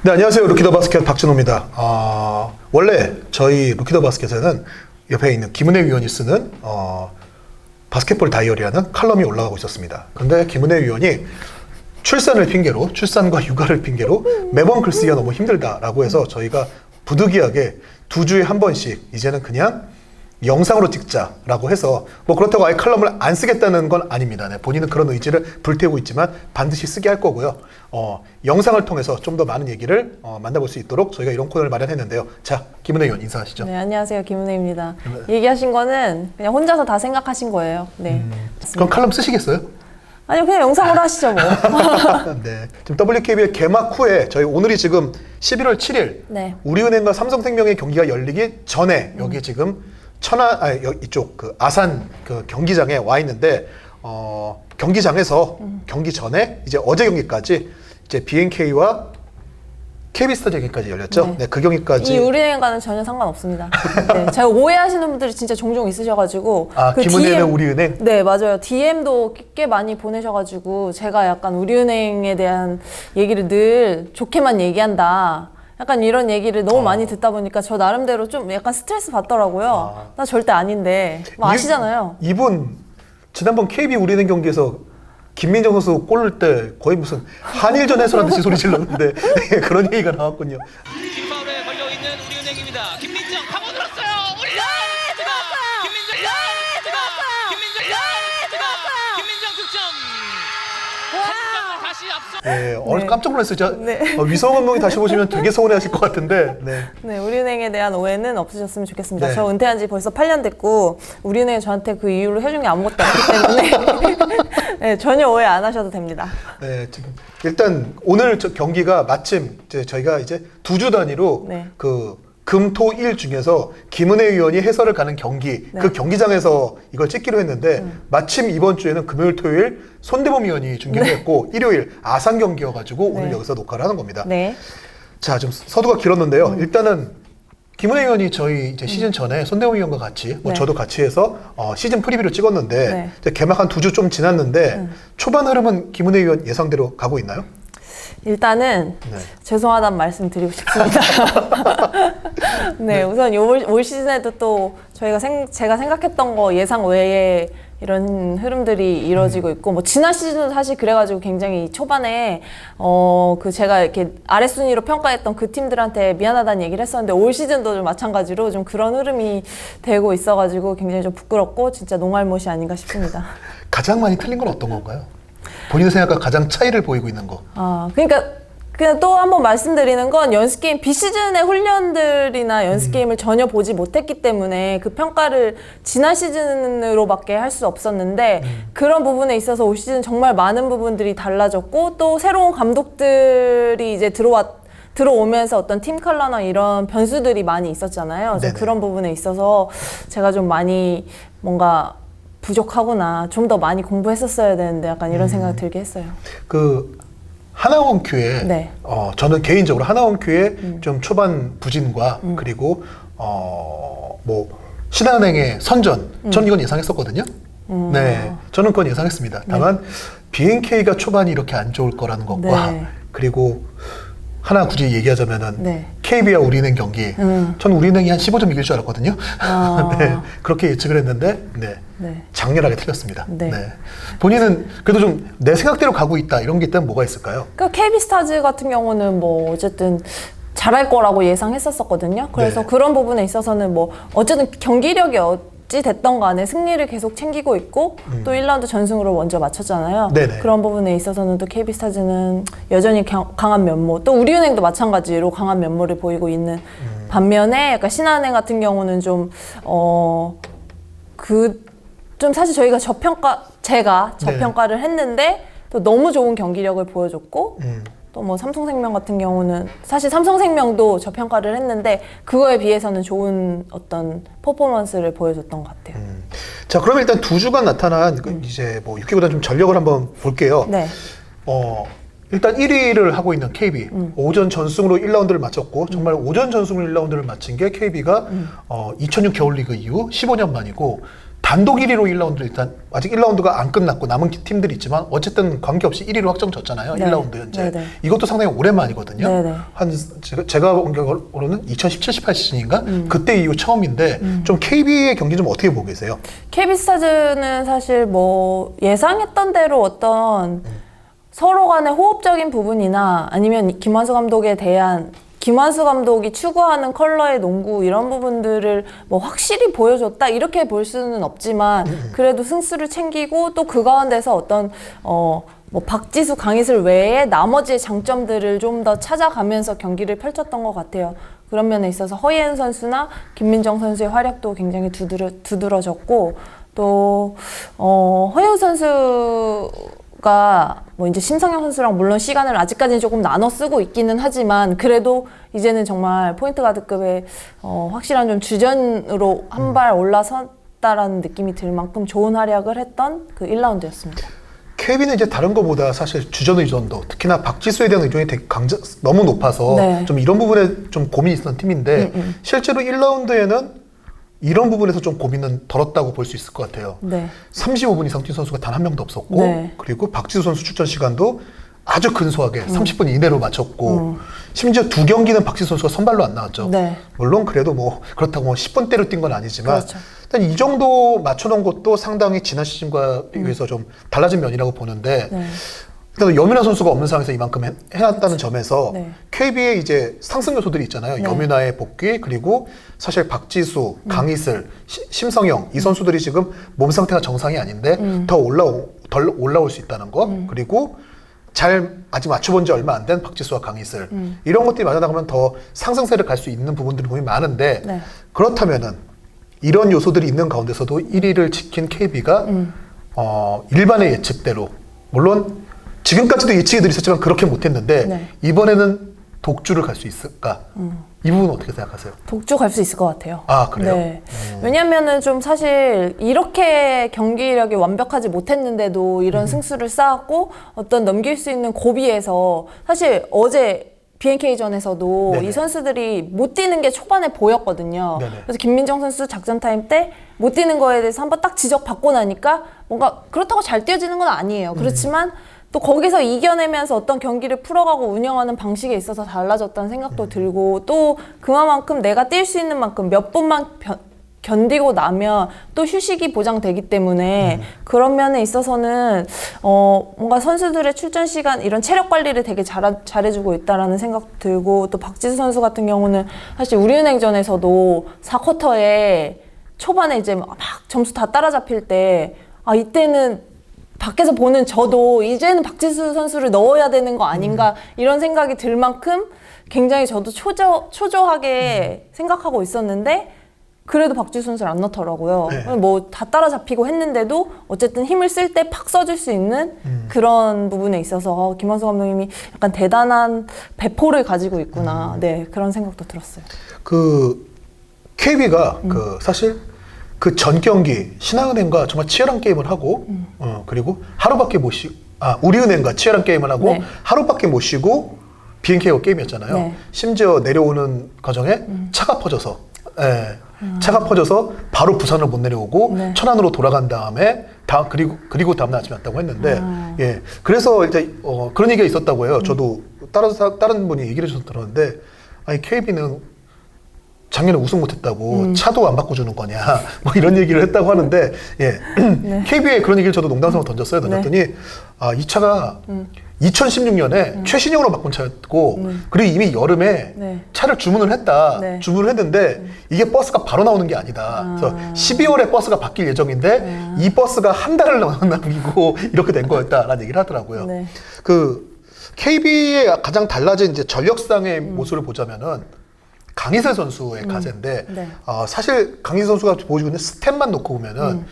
네, 안녕하세요. 루키더바스켓 박준호입니다. 원래 저희 루키더바스켓에는 옆에 있는 김은혜 위원이 쓰는 바스켓볼 다이어리라는 칼럼이 올라가고 있었습니다. 근데 김은혜 위원이 출산과 육아를 핑계로 매번 글쓰기가 너무 힘들다라고 해서 저희가 부득이하게 2주에 한 번씩 이제는 그냥 영상으로 찍자라고 해서 뭐 그렇다고 아예 칼럼을 안 쓰겠다는 건 아닙니다. 네, 본인은 그런 의지를 불태우고 있지만 반드시 쓰게 할 거고요. 영상을 통해서 좀 더 많은 얘기를 만나볼 수 있도록 저희가 이런 코너를 마련했는데요. 자, 김은혜 의원 인사하시죠. 네, 안녕하세요. 김은혜입니다. 얘기하신 거는 그냥 혼자서 다 생각하신 거예요. 네. 그럼 칼럼 쓰시겠어요? 아니요, 그냥 영상으로 하시죠, 뭐. 네. 지금 WKBL 개막 후에 저희 오늘이 지금 11월 7일 네. 우리은행과 삼성생명의 경기가 열리기 전에 여기 지금 이쪽 그 아산 그 경기장에 와 있는데 경기장에서 경기 전에 이제 어제 경기까지 이제 BNK와 KB스타 경기까지 열렸죠. 네. 네, 그 경기까지. 이 우리은행과는 전혀 상관없습니다. 네, 제가 오해하시는 분들이 진짜 종종 있으셔가지고. 그 김은혜는 우리은행? 네, 맞아요. DM도 꽤 많이 보내셔가지고 제가 약간 우리은행에 대한 얘기를 늘 좋게만 얘기한다. 약간 이런 얘기를 너무 많이 듣다 보니까 저 나름대로 좀 약간 스트레스 받더라고요. 나 절대 아닌데. 뭐 아시잖아요. 이분 지난번 KB 우리은행 경기에서 김민정 선수 골 넣을 때 거의 무슨 한일전 해설하듯이 소리 질렀는데 그런 얘기가 나왔군요. 뒷파울에 걸려있는 우리은행입니다. 김민정 파고들었어요. 올려! 김민정! 김민정 득점! 한 점을 다시 앞서. 네, 깜짝 놀랐어요. 진짜 네. 위성 운동이 다시 보시면 되게 서운해하실 것 같은데. 네. 네, 우리은행에 대한 오해는 없으셨으면 좋겠습니다. 네. 저 은퇴한 지 벌써 8년 됐고 우리은행이 저한테 그 이후로 해준 게 아무것도 없기 때문에 네, 전혀 오해 안 하셔도 됩니다. 네, 지금 일단 오늘 경기가 마침 저희가 이제 2주 단위로 네. 그 금, 토, 일 중에서 김은혜 위원이 해설을 가는 경기, 네. 그 경기장에서 이걸 찍기로 했는데 마침 이번 주에는 금요일, 토요일 손대범 위원이 중계를 했고 일요일 아산 경기여가지고 오늘 여기서 녹화를 하는 겁니다. 네. 자, 좀 서두가 길었는데요. 일단은 김은혜 의원이 저희 이제 시즌 전에 손대범 위원과 같이, 뭐 네. 저도 같이 해서 시즌 프리뷰를 찍었는데 네. 이제 개막 한 2주 좀 지났는데 초반 흐름은 김은혜 의원 예상대로 가고 있나요? 일단은 네. 죄송하다는 말씀 드리고 싶습니다. 네, 우선 올 시즌에도 또 제가 생각했던 거 예상 외에 이런 흐름들이 이루어지고 있고, 뭐 지난 시즌도 사실 그래가지고 굉장히 초반에 그 제가 이렇게 아래 순위로 평가했던 그 팀들한테 미안하다는 얘기를 했었는데 올 시즌도 좀 마찬가지로 좀 그런 흐름이 되고 있어가지고 굉장히 좀 부끄럽고 진짜 농알못이 아닌가 싶습니다. 가장 많이 틀린 건 어떤 건가요? 본인 생각과 가장 차이를 보이고 있는 거. 그러니까 그냥 또 한 번 말씀드리는 건 연습게임 비시즌의 훈련들이나 연습게임을 전혀 보지 못했기 때문에 그 평가를 지난 시즌으로밖에 할 수 없었는데 그런 부분에 있어서 올 시즌 정말 많은 부분들이 달라졌고 또 새로운 감독들이 이제 들어오면서 어떤 팀 컬러나 이런 변수들이 많이 있었잖아요. 그래서 그런 부분에 있어서 제가 좀 많이 뭔가 부족하구나, 좀 더 많이 공부했었어야 되는데 약간 이런 생각이 들게 했어요. 그 하나원큐에 네. 저는 개인적으로 하나원큐의 좀 초반 부진과 그리고 뭐 신한은행의 선전, 저는 이건 예상했었거든요. 네, 저는 그건 예상했습니다. 다만 BNK가 초반이 이렇게 안 좋을 거라는 것과 네. 그리고 하나 굳이 얘기하자면은 네. KB와 우리은행 경기, 저는 우리은행이 한 15점 이길 줄 알았거든요. 네, 그렇게 예측을 했는데 네. 장렬하게 틀렸습니다. 네. 본인은 그래도 좀 내 생각대로 가고 있다 이런 게 있다면 뭐가 있을까요? 그 KB스타즈 같은 경우는 뭐 어쨌든 잘할 거라고 예상했었거든요. 그래서 네. 그런 부분에 있어서는 뭐 어쨌든 경기력이 어찌 됐던 간에 승리를 계속 챙기고 있고 또 1라운드 전승으로 먼저 맞췄잖아요. 네네. 그런 부분에 있어서는 또 KB스타즈는 여전히 강한 면모, 또 우리은행도 마찬가지로 강한 면모를 보이고 있는 반면에 약간 신한은행 같은 경우는 좀 사실 저희가 제가 저평가를 했는데 또 너무 좋은 경기력을 보여줬고 또 뭐 삼성생명 같은 경우는 사실 삼성생명도 저평가를 했는데 그거에 비해서는 좋은 어떤 퍼포먼스를 보여줬던 것 같아요. 자, 그러면 일단 2주간 나타난 이제 뭐 6기보다 좀 전력을 한번 볼게요. 네. 일단 1위를 하고 있는 KB 오전 전승으로 1라운드를 마쳤고 정말 오전 전승으로 1라운드를 마친 게 KB가 2006 겨울리그 이후 15년 만이고 단독 1위로 1라운드를 일단 아직 1라운드가 안 끝났고 남은 팀들이 있지만 어쨌든 관계없이 1위로 확정졌잖아요. 네. 1라운드 현재. 네네. 이것도 상당히 오랜만이거든요. 네네. 한 제가 본 경우로는 2017-18 시즌인가 그때 이후 처음인데 좀 KB의 경기 좀 어떻게 보고 계세요? KB스타즈는 사실 뭐 예상했던 대로 어떤 서로 간의 호흡적인 부분이나 아니면 김환수 감독에 대한 김환수 감독이 추구하는 컬러의 농구 이런 부분들을 뭐 확실히 보여줬다 이렇게 볼 수는 없지만 그래도 승수를 챙기고 또 그 가운데서 어떤 뭐 박지수, 강희슬 외에 나머지의 장점들을 좀 더 찾아가면서 경기를 펼쳤던 것 같아요. 그런 면에 있어서 허예은 선수나 김민정 선수의 활약도 굉장히 두드러졌고 또 허예은 선수가 뭐 이제 심성영 선수랑 물론 시간을 아직까지는 조금 나눠 쓰고 있기는 하지만 그래도 이제는 정말 포인트 가드급의 확실한 좀 주전으로 한 발 올라섰다라는 느낌이 들 만큼 좋은 활약을 했던 그 1라운드였습니다. KB는 이제 다른 것보다 사실 주전 의존도 특히나 박지수에 대한 의존이 되게 너무 높아서 네. 좀 이런 부분에 좀 고민이 있었던 팀인데 실제로 1라운드에는 이런 부분에서 좀 고민은 덜었다고 볼 수 있을 것 같아요. 네. 35분 이상 뛴 선수가 단 한 명도 없었고 네. 그리고 박지수 선수 출전 시간도 아주 근소하게 30분 이내로 맞췄고 심지어 두 경기는 박지수 선수가 선발로 안 나왔죠. 네. 물론 그래도 뭐 그렇다고 뭐 10분대로 뛴 건 아니지만 그렇죠. 일단 이 정도 맞춰놓은 것도 상당히 지난 시즌과 비교해서 좀 달라진 면이라고 보는데 네. 일단 여민아 선수가 없는 상황에서 이만큼 해놨다는 점에서 네. KB의 이제 상승 요소들이 있잖아요. 네. 여민아의 복귀 그리고 사실 박지수, 강희슬, 심성영 이 선수들이 지금 몸 상태가 정상이 아닌데 덜 올라올 수 있다는 거 그리고 잘 아직 맞춰본 지 얼마 안 된 박지수와 강희슬 이런 것들이 맞아나가면 더 상승세를 갈 수 있는 부분들이 분명히 많은데 네. 그렇다면은 이런 요소들이 있는 가운데서도 1위를 지킨 KB가 일반의 예측대로 물론 지금까지도 예측이 있었지만 그렇게 못했는데 네. 이번에는 독주를 갈 수 있을까? 이 부분은 어떻게 생각하세요? 독주 갈 수 있을 것 같아요. 아, 그래요? 네. 왜냐면은 좀 사실 이렇게 경기력이 완벽하지 못했는데도 이런 승수를 쌓았고 어떤 넘길 수 있는 고비에서 사실 어제 BNK전에서도 네네. 이 선수들이 못 뛰는 게 초반에 보였거든요. 네네. 그래서 김민정 선수 작전 타임 때 못 뛰는 거에 대해서 한번 딱 지적받고 나니까 뭔가 그렇다고 잘 뛰어지는 건 아니에요. 그렇지만 또 거기서 이겨내면서 어떤 경기를 풀어가고 운영하는 방식에 있어서 달라졌다는 생각도 들고 또 그만큼 내가 뛸 수 있는 만큼 몇 분만 견디고 나면 또 휴식이 보장되기 때문에 그런 면에 있어서는 뭔가 선수들의 출전 시간 이런 체력 관리를 되게 잘해주고 있다라는 생각도 들고 또 박지수 선수 같은 경우는 사실 우리은행전에서도 4쿼터에 초반에 이제 막 점수 다 따라잡힐 때 이때는 밖에서 보는 저도 이제는 박지수 선수를 넣어야 되는 거 아닌가 이런 생각이 들 만큼 굉장히 저도 초조하게 생각하고 있었는데 그래도 박지수 선수를 안 넣더라고요. 네. 뭐 다 따라잡히고 했는데도 어쨌든 힘을 쓸 때 팍 써줄 수 있는 그런 부분에 있어서 김환수 감독님이 약간 대단한 배포를 가지고 있구나. 네, 그런 생각도 들었어요. 그 KB가 그 사실 그 전 경기 신한은행과 정말 치열한 게임을 하고 그리고 하루밖에 못 쉬고 우리은행과 치열한 게임을 하고 네. 하루밖에 못 쉬고 BNK와 게임이었잖아요. 네. 심지어 내려오는 과정에 차가 퍼져서 차가 퍼져서 바로 부산을 못 내려오고 네. 천안으로 돌아간 다음에 그리고 다음날 아침에 왔다고 했는데 예 그래서 이제 그런 얘기가 있었다고 해요. 저도 다른 분이 얘기를 해줘서 들었는데 아니 KB는 작년에 우승 못했다고 차도 안 바꿔주는 거냐 뭐 이런 얘기를 했다고 하는데 예 네. KB에 그런 얘기를 저도 농담삼아 던졌더니 이 차가 2016년에 최신형으로 바꾼 차였고 그리고 이미 여름에 네. 차를 주문을 했다. 네. 주문을 했는데 이게 버스가 바로 나오는 게 아니다. 그래서 12월에 버스가 바뀔 예정인데 이 버스가 한 달을 남기고 이렇게 된 거였다라는 얘기를 하더라고요. 네. 그 KB의 가장 달라진 이제 전력상의 모습을 보자면은 강희슬 선수의 가세인데 네. 사실 강희슬 선수가 보여주고 있는 스탯만 놓고 보면은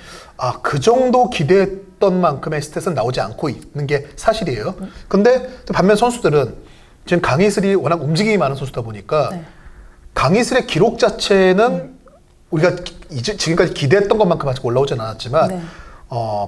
그 정도 기대했던 만큼의 스탯은 나오지 않고 있는 게 사실이에요. 근데 반면 선수들은 지금 강희슬이 워낙 움직임이 많은 선수다 보니까 네. 강희슬의 기록 자체는 우리가 지금까지 기대했던 것만큼 아직 올라오진 않았지만 네.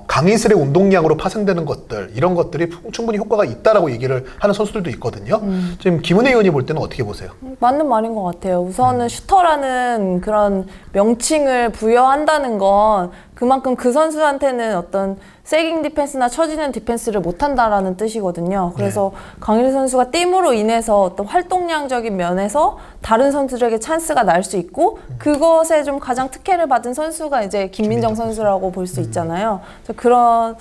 강희슬의 운동량으로 파생되는 것들 이런 것들이 충분히 효과가 있다라고 얘기를 하는 선수들도 있거든요. 지금 김은혜 의원이 볼 때는 어떻게 보세요? 맞는 말인 것 같아요. 우선은 슈터라는 그런 명칭을 부여한다는 건 그만큼 그 선수한테는 어떤 세깅 디펜스나 처지는 디펜스를 못한다라는 뜻이거든요. 그래서 강일 선수가 띠임으로 인해서 어떤 활동량적인 면에서 다른 선수들에게 찬스가 날 수 있고 그것에 좀 가장 특혜를 받은 선수가 이제 김민정 선수라고 볼 수 있잖아요. 그래서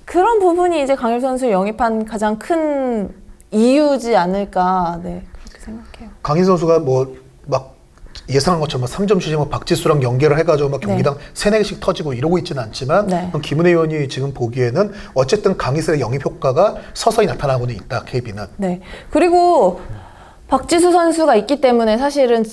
그런 부분이 이제 강일 선수를 영입한 가장 큰 이유지 않을까, 네, 그렇게 생각해요. 강인 선수가 뭐 막 예상한 것처럼 3점 슛이 뭐 박지수랑 연계를 해가지고 막 경기당 3-4개씩 터지고 이러고 있지는 않지만 그럼 김은혜 의원이 지금 보기에는 어쨌든 강희슬의 영입 효과가 서서히 나타나고는 있다, KB는. 네. 그리고 박지수 선수가 있기 때문에 사실은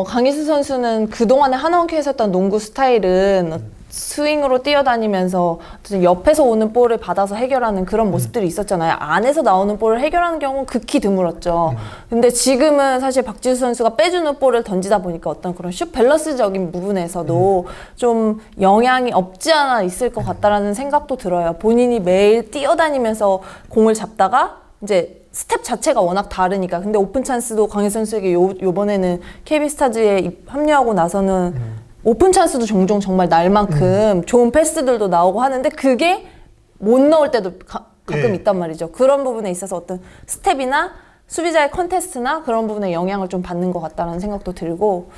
강희슬 선수는 그동안에 하나원큐에서 했던 농구 스타일은 스윙으로 뛰어다니면서 옆에서 오는 볼을 받아서 해결하는 그런 모습들이 있었잖아요. 안에서 나오는 볼을 해결하는 경우는 극히 드물었죠. 근데 지금은 사실 박지수 선수가 빼주는 볼을 던지다 보니까 어떤 그런 슛 밸런스적인 부분에서도 좀 영향이 없지 않아 있을 것 같다라는 생각도 들어요. 본인이 매일 뛰어다니면서 공을 잡다가 이제 스텝 자체가 워낙 다르니까. 근데 오픈 찬스도 강희 선수에게 요번에는 KB스타즈에 합류하고 나서는 오픈 찬스도 종종 정말 날 만큼 좋은 패스들도 나오고 하는데 그게 못 넣을 때도 가끔 있단 말이죠. 그런 부분에 있어서 어떤 스텝이나 수비자의 컨테스트나 그런 부분에 영향을 좀 받는 것 같다는 생각도 들고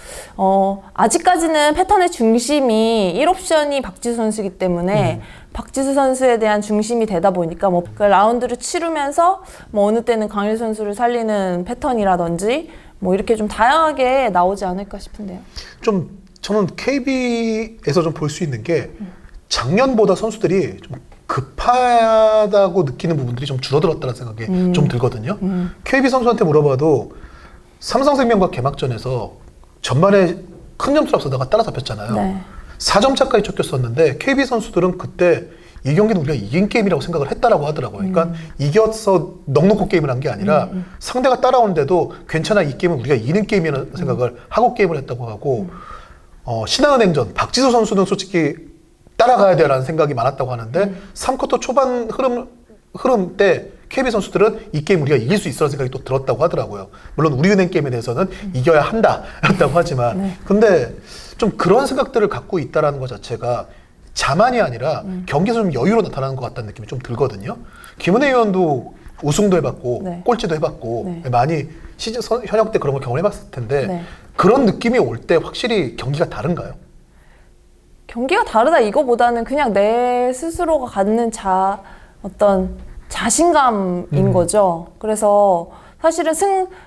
아직까지는 패턴의 중심이 1옵션이 박지수 선수이기 때문에 박지수 선수에 대한 중심이 되다 보니까 뭐 그 라운드를 치르면서 뭐 어느 때는 강일 선수를 살리는 패턴이라든지 뭐 이렇게 좀 다양하게 나오지 않을까 싶은데요. 좀 저는 KB에서 좀 볼 수 있는 게 작년보다 선수들이 좀 급하다고 느끼는 부분들이 좀 줄어들었다는 생각이 좀 들거든요. KB 선수한테 물어봐도 삼성생명과 개막전에서 전반에 큰 점수를 앞서다가 따라잡혔잖아요. 네. 4점 차까지 쫓겼었는데 KB 선수들은 그때 이 경기는 우리가 이긴 게임이라고 생각을 했다라고 하더라고요. 그러니까 이겨서 넉넉히 게임을 한 게 아니라 상대가 따라오는데도 괜찮아, 이 게임은 우리가 이기는 게임이라는 생각을 하고 게임을 했다고 하고 신한은행전 박지수 선수는 솔직히 따라가야 돼라는 생각이 많았다고 하는데 3쿼터 초반 흐름 때 KB 선수들은 이 게임 우리가 이길 수 있어라는 생각이 또 들었다고 하더라고요. 물론 우리은행 게임에 대해서는 이겨야 한다 였다고 하지만 근데 좀 그런 생각들을 갖고 있다라는 것 자체가 자만이 아니라 경기에서 좀 여유로 나타나는 것 같다는 느낌이 좀 들거든요. 김은혜 의원도 우승도 해봤고 꼴찌도 해봤고 많이 시즌 현역 때 그런 걸 경험해봤을 텐데 그런 느낌이 올 때 확실히 경기가 다른가요? 경기가 다르다 이거보다는 그냥 내 스스로가 갖는 어떤 자신감인 거죠. 그래서 사실은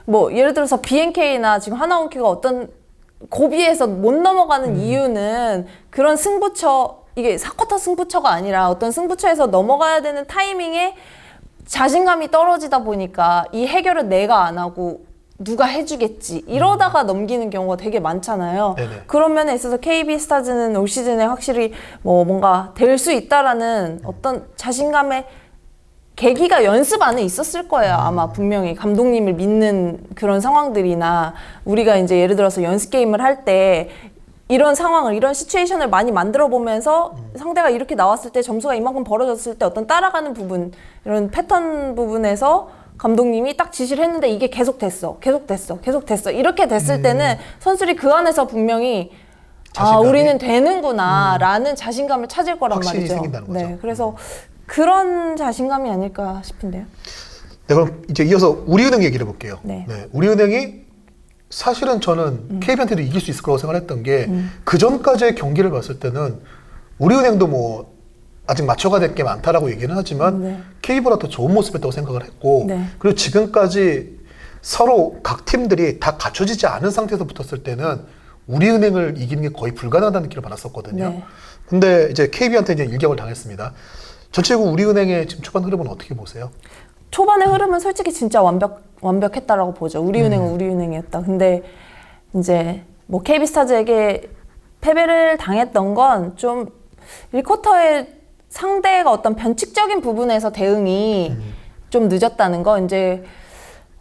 뭐 예를 들어서 BNK나 지금 하나원큐가 어떤 고비에서 못 넘어가는 이유는 그런 이게 4쿼터 승부처가 아니라 어떤 승부처에서 넘어가야 되는 타이밍에 자신감이 떨어지다 보니까 이 해결을 내가 안 하고 누가 해주겠지 이러다가 넘기는 경우가 되게 많잖아요. 그런 면에 있어서 KB스타즈는 올 시즌에 확실히 뭔가 될 수 있다라는 어떤 자신감의 계기가 연습 안에 있었을 거예요. 아마 분명히 감독님을 믿는 그런 상황들이나 우리가 이제 예를 들어서 연습 게임을 할 때 이런 상황을, 이런 시츄에이션을 많이 만들어 보면서 상대가 이렇게 나왔을 때 점수가 이만큼 벌어졌을 때 어떤 따라가는 부분, 이런 패턴 부분에서 감독님이 딱 지시를 했는데 이게 계속됐어. 이렇게 됐을 때는 선수들이 그 안에서 분명히 우리는 되는구나 라는 자신감을 찾을 거란 확실히 말이죠. 생긴다는 거죠. 네, 그래서 그런 자신감이 아닐까 싶은데요. 네, 그럼 이제 이어서 우리은행 얘기를 해볼게요. 네. 우리은행이 사실은 저는 KB한테도 이길 수 있을 거라고 생각했던 게 그 전까지의 경기를 봤을 때는 우리은행도 뭐 아직 맞춰가야 될 게 많다라고 얘기는 하지만 KB보다 더 좋은 모습이었다고 생각을 했고 그리고 지금까지 서로 각 팀들이 다 갖춰지지 않은 상태에서 붙었을 때는 우리은행을 이기는 게 거의 불가능하다는 느낌을 받았었거든요. 근데 이제 KB한테 이제 일격을 당했습니다. 전체적으로 우리은행의 지금 초반 흐름은 어떻게 보세요? 초반의 흐름은 솔직히 진짜 완벽했다라고 보죠. 우리은행은 우리은행이었다. 근데 이제 뭐 KB스타즈에게 패배를 당했던 건 좀 1쿼터에 상대가 어떤 변칙적인 부분에서 대응이 좀 늦었다는 거. 이제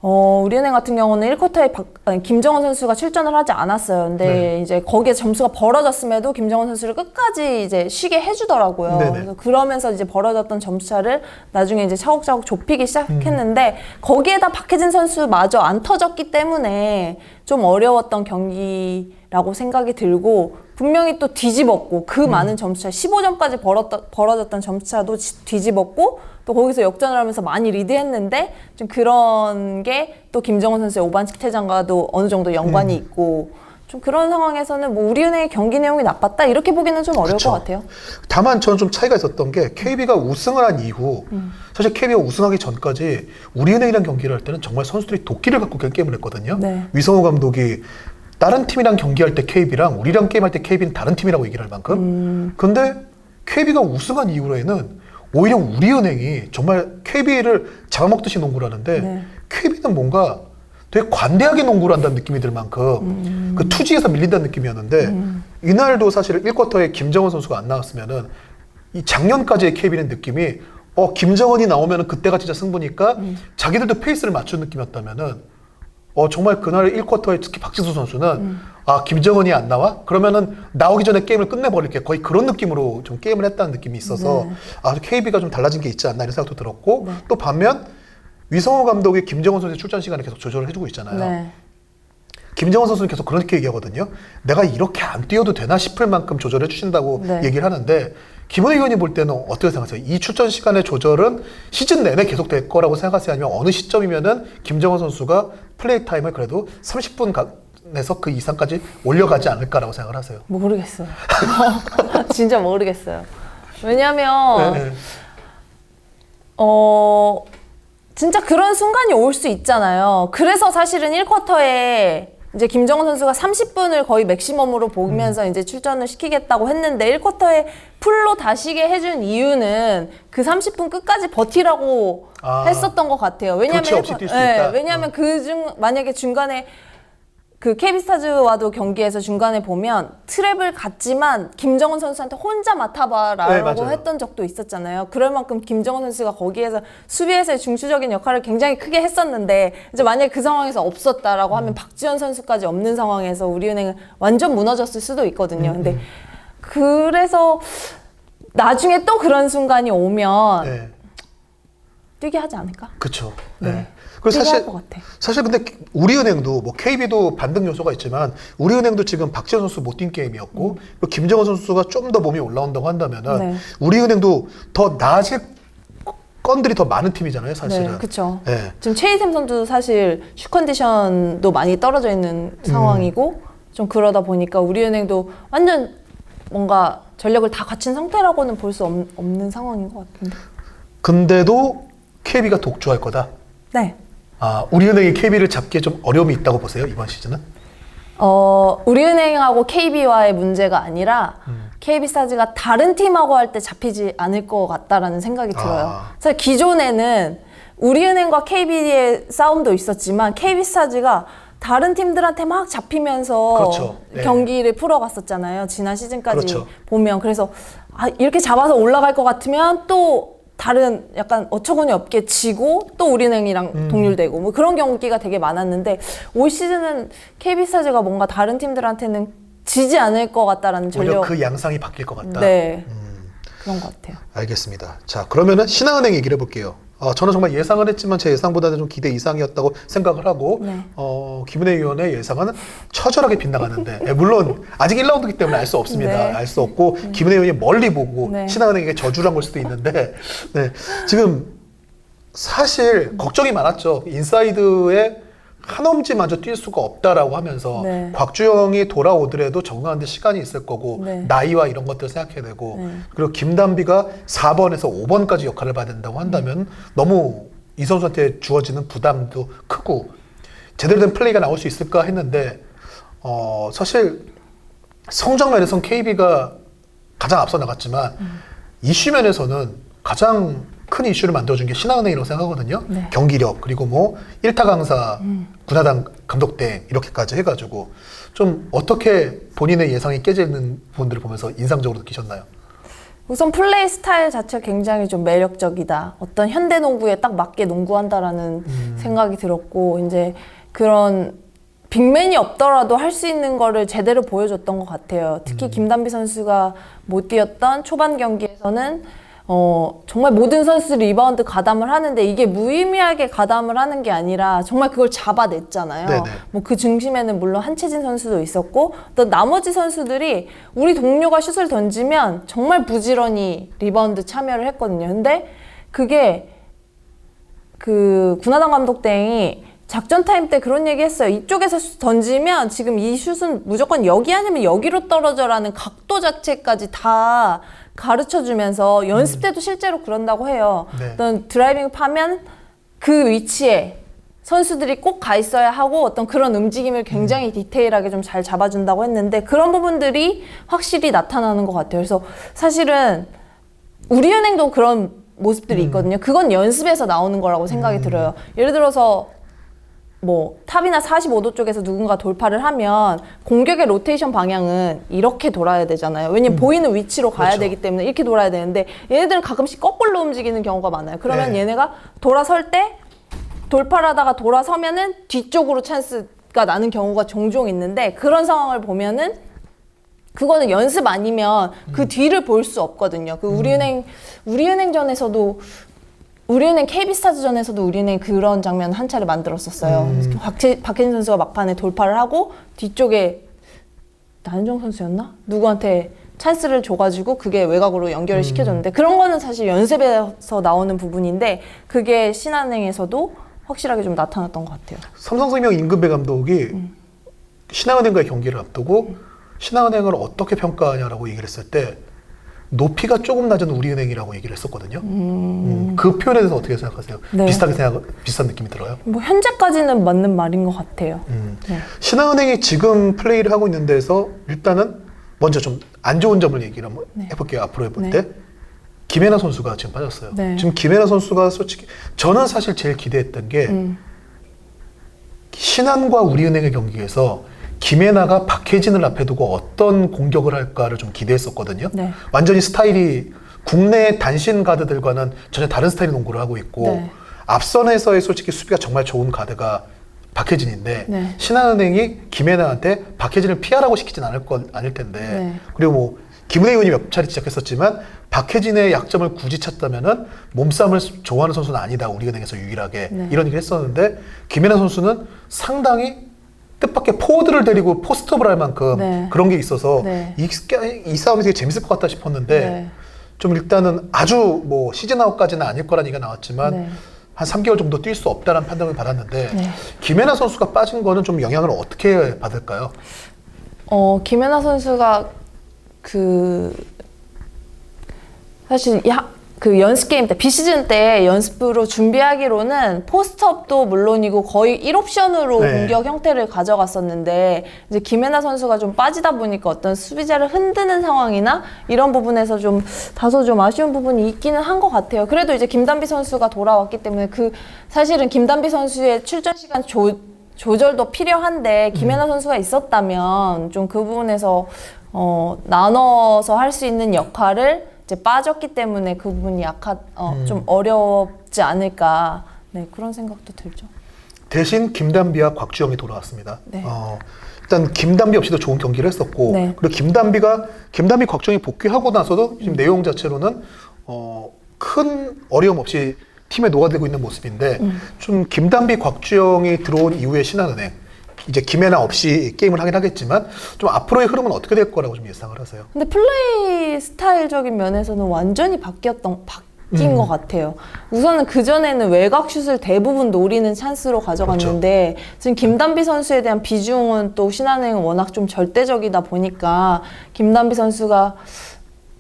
우리은행 같은 경우는 1쿼터에 김정은 선수가 출전을 하지 않았어요. 근데 이제 거기에 점수가 벌어졌음에도 김정은 선수를 끝까지 이제 쉬게 해주더라고요. 그래서 그러면서 이제 벌어졌던 점수차를 나중에 이제 차곡차곡 좁히기 시작했는데 거기에다 박혜진 선수마저 안 터졌기 때문에 좀 어려웠던 경기라고 생각이 들고 분명히 또 뒤집었고 그 많은 점수차 15점까지 벌어졌던 점수차도 뒤집었고 또 거기서 역전을 하면서 많이 리드했는데 좀 그런 게 또 김정은 선수의 오반칙 퇴장과도 어느 정도 연관이 있고 좀 그런 상황에서는 뭐 우리은행의 경기 내용이 나빴다 이렇게 보기는 좀 어려울 그쵸. 것 같아요. 다만 저는 좀 차이가 있었던 게 KB가 우승을 한 이후 사실 KB가 우승하기 전까지 우리은행이랑 경기를 할 때는 정말 선수들이 도끼를 갖고 게임을 했거든요. 네. 위성호 감독이 다른 팀이랑 경기할 때 KB랑 우리랑 게임할 때 KB는 다른 팀이라고 얘기를 할 만큼 근데 KB가 우승한 이후에는 오히려 우리은행이 정말 KB를 잡아먹듯이 농구를 하는데 네. KB는 뭔가 되게 관대하게 농구를 한다는 느낌이 들 만큼 그 투지에서 밀린다는 느낌이었는데 이날도 사실 1쿼터에 김정은 선수가 안 나왔으면은 이 작년까지의 KB는 느낌이 김정은이 나오면은 그때가 진짜 승부니까 자기들도 페이스를 맞춘 느낌이었다면은 정말 그날 1쿼터에 특히 박지수 선수는 김정은이 안 나와? 그러면은 나오기 전에 게임을 끝내버릴게. 거의 그런 느낌으로 좀 게임을 했다는 느낌이 있어서 KB가 좀 달라진 게 있지 않나 이런 생각도 들었고 또 반면 위성호 감독이 김정은 선수의 출전 시간을 계속 조절을 해주고 있잖아요. 네. 김정은 선수는 계속 그렇게 얘기하거든요. 내가 이렇게 안 뛰어도 되나 싶을 만큼 조절해 주신다고 네. 얘기를 하는데 김은혜 의원이 볼 때는 어떻게 생각하세요? 이 출전 시간의 조절은 시즌 내내 계속 될 거라고 생각하세요? 아니면 어느 시점이면은 김정은 선수가 플레이 타임을 그래도 30분에서 그 이상까지 올려가지 않을까라고 생각을 하세요? 모르겠어요. 진짜 모르겠어요. 왜냐면 네. 진짜 그런 순간이 올 수 있잖아요. 그래서 사실은 1쿼터에 이제 김정은 선수가 30분을 거의 맥시멈으로 보면서 이제 출전을 시키겠다고 했는데 1쿼터에 풀로 다시게 해준 이유는 그 30분 끝까지 버티라고 했었던 것 같아요. 왜냐면 교체 없이 뛸 수 있다. 왜냐면 만약에 중간에 그 KB스타즈와도 경기에서 중간에 보면 트랩을 갔지만 김정은 선수한테 혼자 맡아봐라고 네, 했던 적도 있었잖아요. 그럴 만큼 김정은 선수가 거기에서 수비에서의 중추적인 역할을 굉장히 크게 했었는데 이제 만약에 그 상황에서 없었다라고 하면 박지현 선수까지 없는 상황에서 우리은행은 완전 무너졌을 수도 있거든요. 근데 그래서 나중에 또 그런 순간이 오면 네. 뛰게 하지 않을까? 그렇죠. 네. 네. 그리고 뛰게 할 것 같아. 사실 근데 우리은행도 뭐 KB도 반등 요소가 있지만 우리은행도 지금 박지현 선수 못 뛴 게임이었고 그리고 김정은 선수가 좀 더 몸이 올라온다고 한다면은 네. 우리은행도 더 나아질 건들이 더 많은 팀이잖아요, 사실은. 네, 그렇죠. 네. 지금 최희샘 선수도 사실 슛 컨디션도 많이 떨어져 있는 상황이고 좀 그러다 보니까 우리은행도 완전 뭔가 전력을 다 갖춘 상태라고는 볼 수 없는 상황인 것 같은데. 근데도 KB가 독주할 거다. 네. 우리은행이 KB를 잡기에 좀 어려움이 있다고 보세요, 이번 시즌은? 우리은행하고 KB와의 문제가 아니라 KB스타즈가 다른 팀하고 할 때 잡히지 않을 것 같다라는 생각이 들어요. 사실 기존에는 우리은행과 KB의 싸움도 있었지만 KB스타즈가 다른 팀들한테 막 잡히면서 그렇죠. 네. 경기를 풀어갔었잖아요. 지난 시즌까지 그렇죠. 보면. 그래서 이렇게 잡아서 올라갈 것 같으면 또 다른 약간 어처구니 없게 지고 또 우리은행이랑 동률되고 뭐 그런 경기가 되게 많았는데 올 시즌은 KB스타즈가 뭔가 다른 팀들한테는 지지 않을 것 같다라는 오히려 전력. 그 양상이 바뀔 것 같다. 네. 그런 것 같아요. 알겠습니다. 자, 그러면은 신한은행 얘기를 해볼게요. 저는 정말 예상을 했지만 제 예상보다는 좀 기대 이상이었다고 생각을 하고 네. 김은혜 의원의 예상은 처절하게 빗나가는데 물론 아직 1라운드이기 때문에 알 수 없습니다. 네. 알 수 없고 김은혜 의원이 멀리 보고 네. 신한은행에게 저주를 한 걸 수도 있는데 네, 지금 사실 걱정이 많았죠. 인사이드에 한 엄지마저 뛸 수가 없다라고 하면서 네. 곽주영이 돌아오더라도 적응하는데 시간이 있을 거고 네. 나이와 이런 것들을 생각해야 되고 네. 그리고 김단비가 4번에서 5번까지 역할을 봐야 된다고 한다면 너무 이 선수한테 주어지는 부담도 크고 제대로 된 플레이가 나올 수 있을까 했는데 사실 성적 면에서는 KB가 가장 앞서 나갔지만 이슈 면에서는 가장 큰 이슈를 만들어준 게 신한은행이라고 생각하거든요. 네. 경기력 그리고 뭐 1타 강사, 군하당 감독대 이렇게까지 해가지고 좀 어떻게 본인의 예상이 깨지는 부분들을 보면서 인상적으로 느끼셨나요? 우선 플레이 스타일 자체가 굉장히 좀 매력적이다. 어떤 현대 농구에 딱 맞게 농구한다라는 생각이 들었고 이제 그런 빅맨이 없더라도 할 수 있는 거를 제대로 보여줬던 것 같아요. 특히 김단비 선수가 못 뛰었던 초반 경기에서는 정말 모든 선수들이 리바운드 가담을 하는데 이게 무의미하게 가담을 하는 게 아니라 정말 그걸 잡아냈잖아요. 네네. 뭐 그 중심에는 물론 한채진 선수도 있었고 또 나머지 선수들이 우리 동료가 슛을 던지면 정말 부지런히 리바운드 참여를 했거든요. 근데 그게 그 군하담 감독 땡이 작전 타임 때 그런 얘기 했어요. 이쪽에서 슛 던지면 지금 이 슛은 무조건 여기 아니면 여기로 떨어져라는 각도 자체까지 다 가르쳐주면서 연습 때도 실제로 그런다고 해요. 네. 어떤 드라이빙 파면 그 위치에 선수들이 꼭 가 있어야 하고 어떤 그런 움직임을 굉장히 디테일하게 좀 잘 잡아준다고 했는데 그런 부분들이 확실히 나타나는 것 같아요. 그래서 사실은 우리은행도 그런 모습들이 있거든요. 그건 연습에서 나오는 거라고 생각이 들어요. 예를 들어서 뭐 탑이나 45도 쪽에서 누군가 돌파를 하면 공격의 로테이션 방향은 이렇게 돌아야 되잖아요. 왜냐면 보이는 위치로 가야 그렇죠. 되기 때문에 이렇게 돌아야 되는데 얘네들은 가끔씩 거꾸로 움직이는 경우가 많아요. 그러면 네. 얘네가 돌아설 때 돌파를 하다가 돌아서면은 뒤쪽으로 찬스가 나는 경우가 종종 있는데 그런 상황을 보면은 그거는 연습 아니면 그 뒤를 볼 수 없거든요. 그 우리은행전에서도 우리은행 KB스타즈전에서도 우리은행 그런 장면 한 차례 만들었었어요. 박혜진 선수가 막판에 돌파를 하고 뒤쪽에 나은정 선수였나? 누구한테 찬스를 줘가지고 그게 외곽으로 연결을 시켜줬는데 그런 거는 사실 연습에서 나오는 부분인데 그게 신한은행에서도 확실하게 좀 나타났던 것 같아요. 삼성생명 임근배 감독이 신한은행과의 경기를 앞두고 신한은행을 어떻게 평가하냐라고 얘기를 했을 때 높이가 조금 낮은 우리은행이라고 얘기를 했었거든요. 그 표현에 대해서 어떻게 생각하세요? 네. 비슷한 느낌이 들어요? 뭐 현재까지는 맞는 말인 것 같아요. 네. 신한은행이 지금 플레이를 하고 있는 데서 일단은 먼저 좀 안 좋은 점을 얘기를 한번 해볼게요. 앞으로 해볼 때. 김혜나 선수가 지금 빠졌어요. 네. 지금 김혜나 선수가 솔직히 저는 사실 제일 기대했던 게 신한과 우리은행의 경기에서 김혜나가 박혜진을 앞에 두고 어떤 공격을 할까를 좀 기대했었거든요. 네. 완전히 스타일이 국내 단신 가드들과는 전혀 다른 스타일의 농구를 하고 있고 네. 앞선에서의 솔직히 수비가 정말 좋은 가드가 박혜진인데 네. 신한은행이 김혜나한테 박혜진을 피하라고 시키진 아닐 텐데 네. 그리고 뭐 김은혜 의원이 몇 차례 지적했었지만 박혜진의 약점을 굳이 찾다면은 몸싸움을 좋아하는 선수는 아니다. 우리은행에서 유일하게 네. 이런 얘기를 했었는데 김혜나 선수는 상당히 뜻밖의 포워드를 데리고 포스트업을 할 만큼 네. 그런 게 있어서 네. 이 싸움이 되게 재밌을 것 같다 싶었는데 네. 좀 일단은 아주 뭐 시즌 아웃까지는 아닐 거라는 얘기가 나왔지만 네. 한 3개월 정도 뛸 수 없다는 판단을 받았는데 네. 김혜나 선수가 빠진 거는 좀 영향을 어떻게 받을까요? 김혜나 선수가 사실 그 연습 게임 때 비시즌 때 연습으로 준비하기로는 포스트업도 물론이고 거의 1옵션으로 네. 공격 형태를 가져갔었는데 이제 김혜나 선수가 좀 빠지다 보니까 어떤 수비자를 흔드는 상황이나 이런 부분에서 좀 다소 좀 아쉬운 부분이 있기는 한 것 같아요. 그래도 이제 김단비 선수가 돌아왔기 때문에 사실은 김단비 선수의 출전 시간 조절도 필요한데 김혜나 선수가 있었다면 좀 그 부분에서 나눠서 할 수 있는 역할을 이제 빠졌기 때문에 그 부분이 좀 어렵지 않을까. 네, 그런 생각도 들죠. 대신 김단비와 곽주영이 돌아왔습니다. 네. 일단 김단비 없이도 좋은 경기를 했었고 네. 그리고 김단비 곽주영이 복귀하고 나서도 지금 내용 자체로는 큰 어려움 없이 팀에 녹아들고 있는 모습인데 좀 김단비 곽주영이 들어온 이후에 신한은행 이제 김혜나 없이 게임을 하긴 하겠지만 좀 앞으로의 흐름은 어떻게 될 거라고 좀 예상을 하세요? 근데 플레이 스타일적인 면에서는 완전히 바뀐 것 같아요. 우선은 그전에는 외곽슛을 대부분 노리는 찬스로 가져갔는데 지금 김단비 선수에 대한 비중은 또 신한은행은 워낙 좀 절대적이다 보니까 김단비 선수가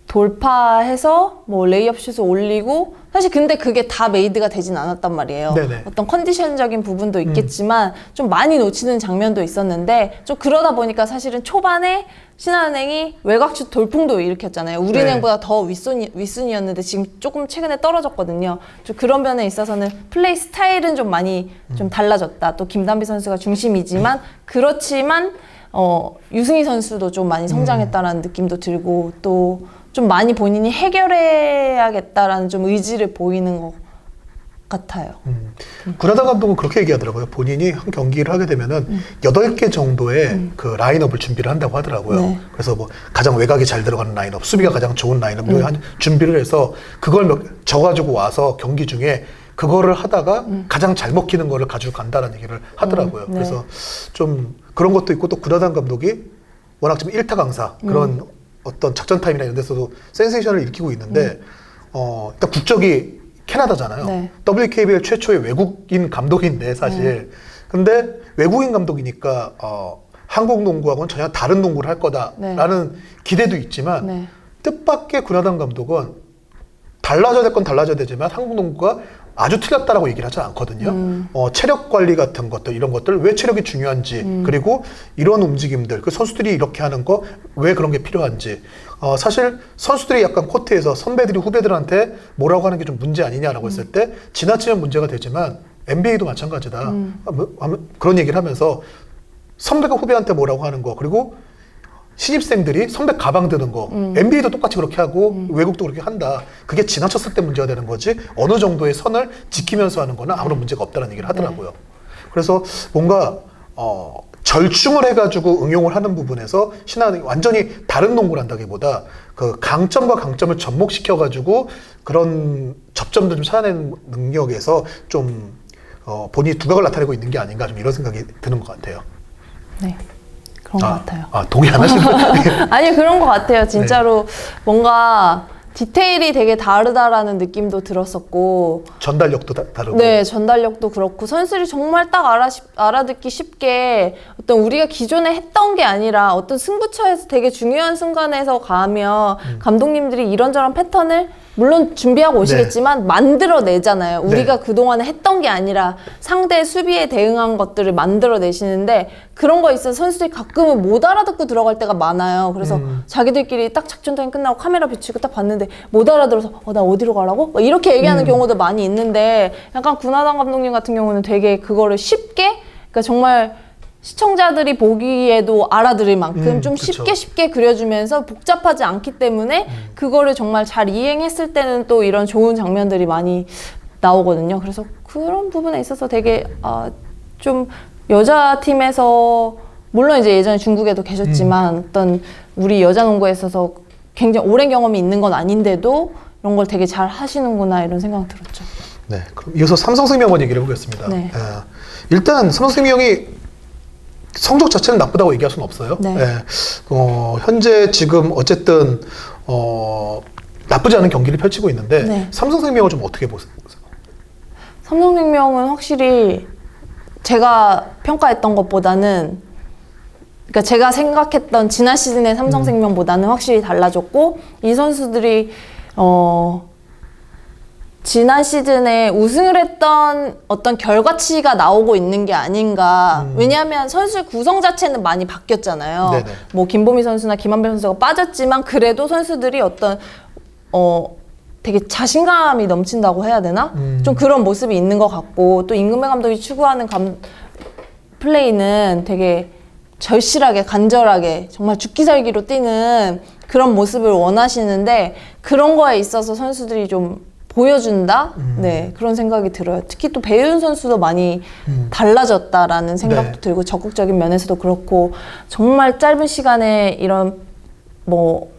돌파해서 뭐 레이업 슛을 올리고 사실 근데 그게 다 메이드가 되진 않았단 말이에요. 네네. 어떤 컨디션적인 부분도 있겠지만 좀 많이 놓치는 장면도 있었는데 좀 그러다 보니까 사실은 초반에 신한은행이 외곽슛 돌풍도 일으켰잖아요. 우리은행보다 더 윗순위였는데 지금 조금 최근에 떨어졌거든요. 좀 그런 면에 있어서는 플레이 스타일은 좀 많이 좀 달라졌다. 또 김단비 선수가 중심이지만 그렇지만 유승희 선수도 좀 많이 성장했다라는 느낌도 들고 또 좀 많이 본인이 해결해야겠다라는 좀 의지를 보이는 것 같아요. 구나단 감독은 그렇게 얘기하더라고요. 본인이 한 경기를 하게 되면은 8개 정도의 그 라인업을 준비를 한다고 하더라고요. 네. 그래서 뭐 가장 외곽이 잘 들어가는 라인업, 수비가 가장 좋은 라인업 한 준비를 해서 그걸 져가지고 와서 경기 중에 그거를 하다가 가장 잘 먹히는 거를 가지고 간다는 얘기를 하더라고요. 네. 그래서 좀 그런 것도 있고 또 구나단 감독이 워낙 좀 일타 강사 그런 어떤 작전 타임이나 이런 데서도 센세이션을 일으키고 있는데 일단 국적이 캐나다잖아요. 네. WKBL 최초의 외국인 감독인데 사실 근데 외국인 감독이니까 한국 농구하고는 전혀 다른 농구를 할 거다라는 기대도 있지만 네. 뜻밖의 구나단 감독은 달라져야 될 건 달라져야 되지만 한국 농구가 아주 틀렸다라고 얘기를 하지 않거든요. 체력 관리 같은 것들, 이런 것들, 왜 체력이 중요한지, 그리고 이런 움직임들, 그 선수들이 이렇게 하는 거, 왜 그런 게 필요한지. 사실 선수들이 약간 코트에서 선배들이 후배들한테 뭐라고 하는 게 좀 문제 아니냐라고 했을 때, 지나치면 문제가 되지만, NBA도 마찬가지다. 그런 얘기를 하면서, 선배가 후배한테 뭐라고 하는 거, 그리고 신입생들이 선배 가방 드는 거 NBA도 똑같이 그렇게 하고 외국도 그렇게 한다. 그게 지나쳤을 때 문제가 되는 거지 어느 정도의 선을 지키면서 하는 거는 아무런 문제가 없다는 얘기를 하더라고요. 그래서 뭔가 절충을 해가지고 응용을 하는 부분에서 신한은행이 완전히 다른 농구를 한다기보다 그 강점과 강점을 접목시켜가지고 그런 접점들 좀 찾아내는 능력에서 좀 본인이 두각을 나타내고 있는 게 아닌가 좀 이런 생각이 드는 것 같아요. 네. 그런 것 같아요. 동의 안 하시는 아니 그런 것 같아요. 진짜로 뭔가 디테일이 되게 다르다라는 느낌도 들었었고 전달력도 다르고 네, 전달력도 그렇고 선수들이 정말 딱 알아듣기 쉽게 어떤 우리가 기존에 했던 게 아니라 어떤 승부처에서 되게 중요한 순간에서 가면 감독님들이 이런저런 패턴을 물론 준비하고 오시겠지만 만들어내잖아요. 우리가 그동안에 했던 게 아니라 상대의 수비에 대응한 것들을 만들어내시는데 그런 거에 있어서 선수들이 가끔은 못 알아듣고 들어갈 때가 많아요. 그래서 자기들끼리 딱 작전 타임 끝나고 카메라 비추고 딱 봤는데 못 알아들어서 나 어디로 가라고? 막 이렇게 얘기하는 경우도 많이 있는데 약간 구나단 감독님 같은 경우는 되게 그거를 쉽게 그러니까 정말 시청자들이 보기에도 알아들을 만큼 좀 그쵸. 쉽게 그려주면서 복잡하지 않기 때문에 그거를 정말 잘 이행했을 때는 또 이런 좋은 장면들이 많이 나오거든요. 그래서 그런 부분에 있어서 되게 좀 여자 팀에서 물론 이제 예전에 중국에도 계셨지만 어떤 우리 여자 농구에 있어서 굉장히 오랜 경험이 있는 건 아닌데도 이런 걸 되게 잘 하시는구나 이런 생각 들었죠. 네, 그럼 이어서 삼성생명 한번 얘기를 해보겠습니다. 네. 일단 삼성생명이 성적 자체는 나쁘다고 얘기할 수는 없어요. 네. 현재 지금 어쨌든 나쁘지 않은 경기를 펼치고 있는데 네. 삼성생명을 좀 어떻게 보세요? 삼성생명은 확실히 제가 평가했던 것보다는 그러니까 제가 생각했던 지난 시즌의 삼성생명보다는 확실히 달라졌고 이 선수들이 지난 시즌에 우승을 했던 어떤 결과치가 나오고 있는 게 아닌가. 왜냐하면 선수 구성 자체는 많이 바뀌었잖아요. 네네. 뭐 김보미 선수나 김한별 선수가 빠졌지만 그래도 선수들이 어떤 되게 자신감이 넘친다고 해야 되나? 좀 그런 모습이 있는 것 같고 또 임금배 감독이 추구하는 플레이는 되게 절실하게 간절하게 정말 죽기 살기로 뛰는 그런 모습을 원하시는데 그런 거에 있어서 선수들이 좀 보여준다? 네, 그런 생각이 들어요. 특히 또 배윤 선수도 많이 달라졌다라는 생각도 네. 들고 적극적인 면에서도 그렇고 정말 짧은 시간에 이런 뭐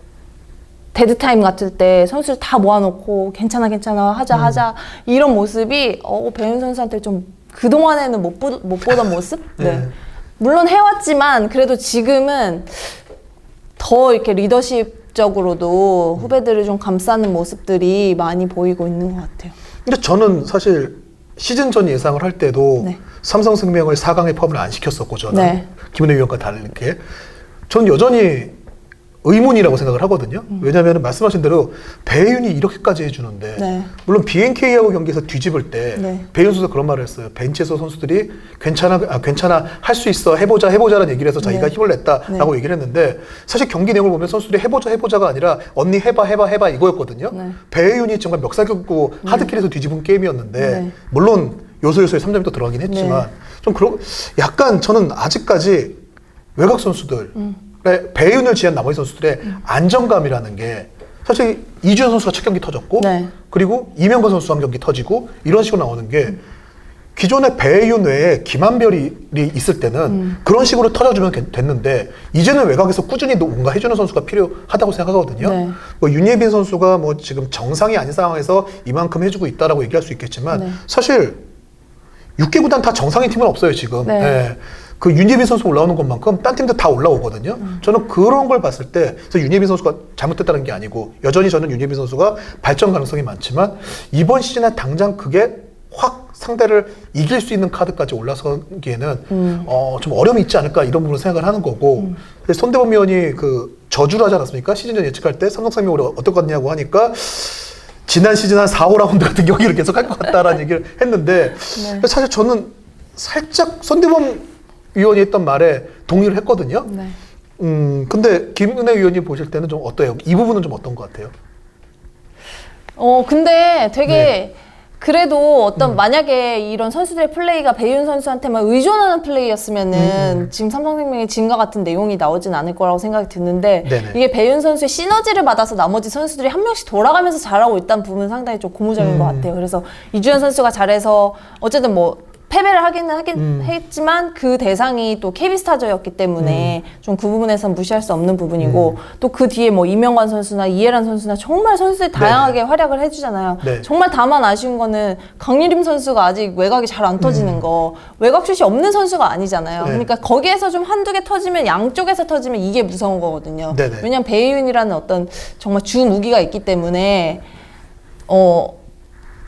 데드타임 같을 때 선수를 다 모아놓고 괜찮아 하자 이런 모습이 배윤 선수한테 좀 그동안에는 못 보던 모습? 네. 물론 해왔지만 그래도 지금은 더 이렇게 리더십적으로도 후배들을 좀 감싸는 모습들이 많이 보이고 있는 것 같아요. 근데 저는 사실 시즌 전 예상을 할 때도 네. 삼성생명을 4강에 포함을 안 시켰었고 저는 네. 김은혜 위원과 다르게 저는 여전히 의문이라고 생각을 하거든요. 왜냐하면 말씀하신 대로 배윤이 이렇게까지 해주는데 네. 물론 BNK하고 경기에서 뒤집을 때 네. 배윤 선수가 그런 말을 했어요. 벤치에서 선수들이 괜찮아 할 수 있어 해보자라는 얘기를 해서 자기가 네. 힘을 냈다라고 네. 얘기를 했는데 사실 경기 내용을 보면 선수들이 해보자가 아니라 언니 해봐 이거였거든요. 네. 배윤이 정말 멱살 긋고 하드킬에서 뒤집은 게임이었는데 네. 물론 요소요소에 3점이 또 들어가긴 했지만 좀 약간 저는 아직까지 외곽 선수들 배윤을 지한 나머지 선수들의 안정감이라는 게 사실 이주연 선수가 첫 경기 터졌고 네. 그리고 이명건 선수 한 경기 터지고 이런 식으로 나오는 게 기존의 배윤 외에 김한별이 있을 때는 그런 식으로 터져주면 됐는데 이제는 외곽에서 꾸준히 뭔가 해주는 선수가 필요하다고 생각하거든요. 네. 뭐 윤예빈 선수가 뭐 지금 정상이 아닌 상황에서 이만큼 해주고 있다라고 얘기할 수 있겠지만 네. 사실 6개 구단 다 정상인 팀은 없어요 지금. 네. 예. 그 윤예빈 선수 올라오는 것만큼 딴 팀들 다 올라오거든요. 저는 그런 걸 봤을 때 그래서 윤예빈 선수가 잘못됐다는 게 아니고 여전히 저는 윤예빈 선수가 발전 가능성이 많지만 이번 시즌에 당장 그게 확 상대를 이길 수 있는 카드까지 올라서기에는 좀 어려움이 있지 않을까 이런 부분을 생각을 하는 거고 그래서 손대범 위원이 그 저주를 하지 않았습니까? 시즌 전 예측할 때 삼성생명이 어떨 것 같냐고 하니까 지난 시즌 한 4, 5라운드 같은 경기를 계속 할 것 같다라는 얘기를 했는데 네. 사실 저는 살짝 손대범 위원이 했던 말에 동의를 했거든요. 네. 근데 김은혜 위원이 보실 때는 좀 어때요? 이 부분은 좀 어떤 것 같아요? 근데 되게 네. 그래도 어떤 만약에 이런 선수들의 플레이가 배윤 선수한테만 의존하는 플레이였으면은 지금 삼성생명이 진 것 같은 내용이 나오진 않을 거라고 생각이 드는데 네네. 이게 배윤 선수의 시너지를 받아서 나머지 선수들이 한 명씩 돌아가면서 잘하고 있다는 부분은 상당히 좀 고무적인 것 같아요. 그래서 이주연 선수가 잘해서 어쨌든 뭐 패배를 하긴 했지만 그 대상이 또 KB스타즈였기 때문에 좀 그 부분에선 무시할 수 없는 부분이고 또 그 뒤에 뭐 이명관 선수나 이해란 선수나 정말 선수들이 다양하게 활약을 해주잖아요. 네. 정말 다만 아쉬운 거는 강유림 선수가 아직 외곽이 잘 안 터지는 거 외곽 슛이 없는 선수가 아니잖아요. 네. 그러니까 거기에서 좀 한두 개 터지면 양쪽에서 터지면 이게 무서운 거거든요. 네네. 왜냐면 배윤이라는 어떤 정말 주 무기가 있기 때문에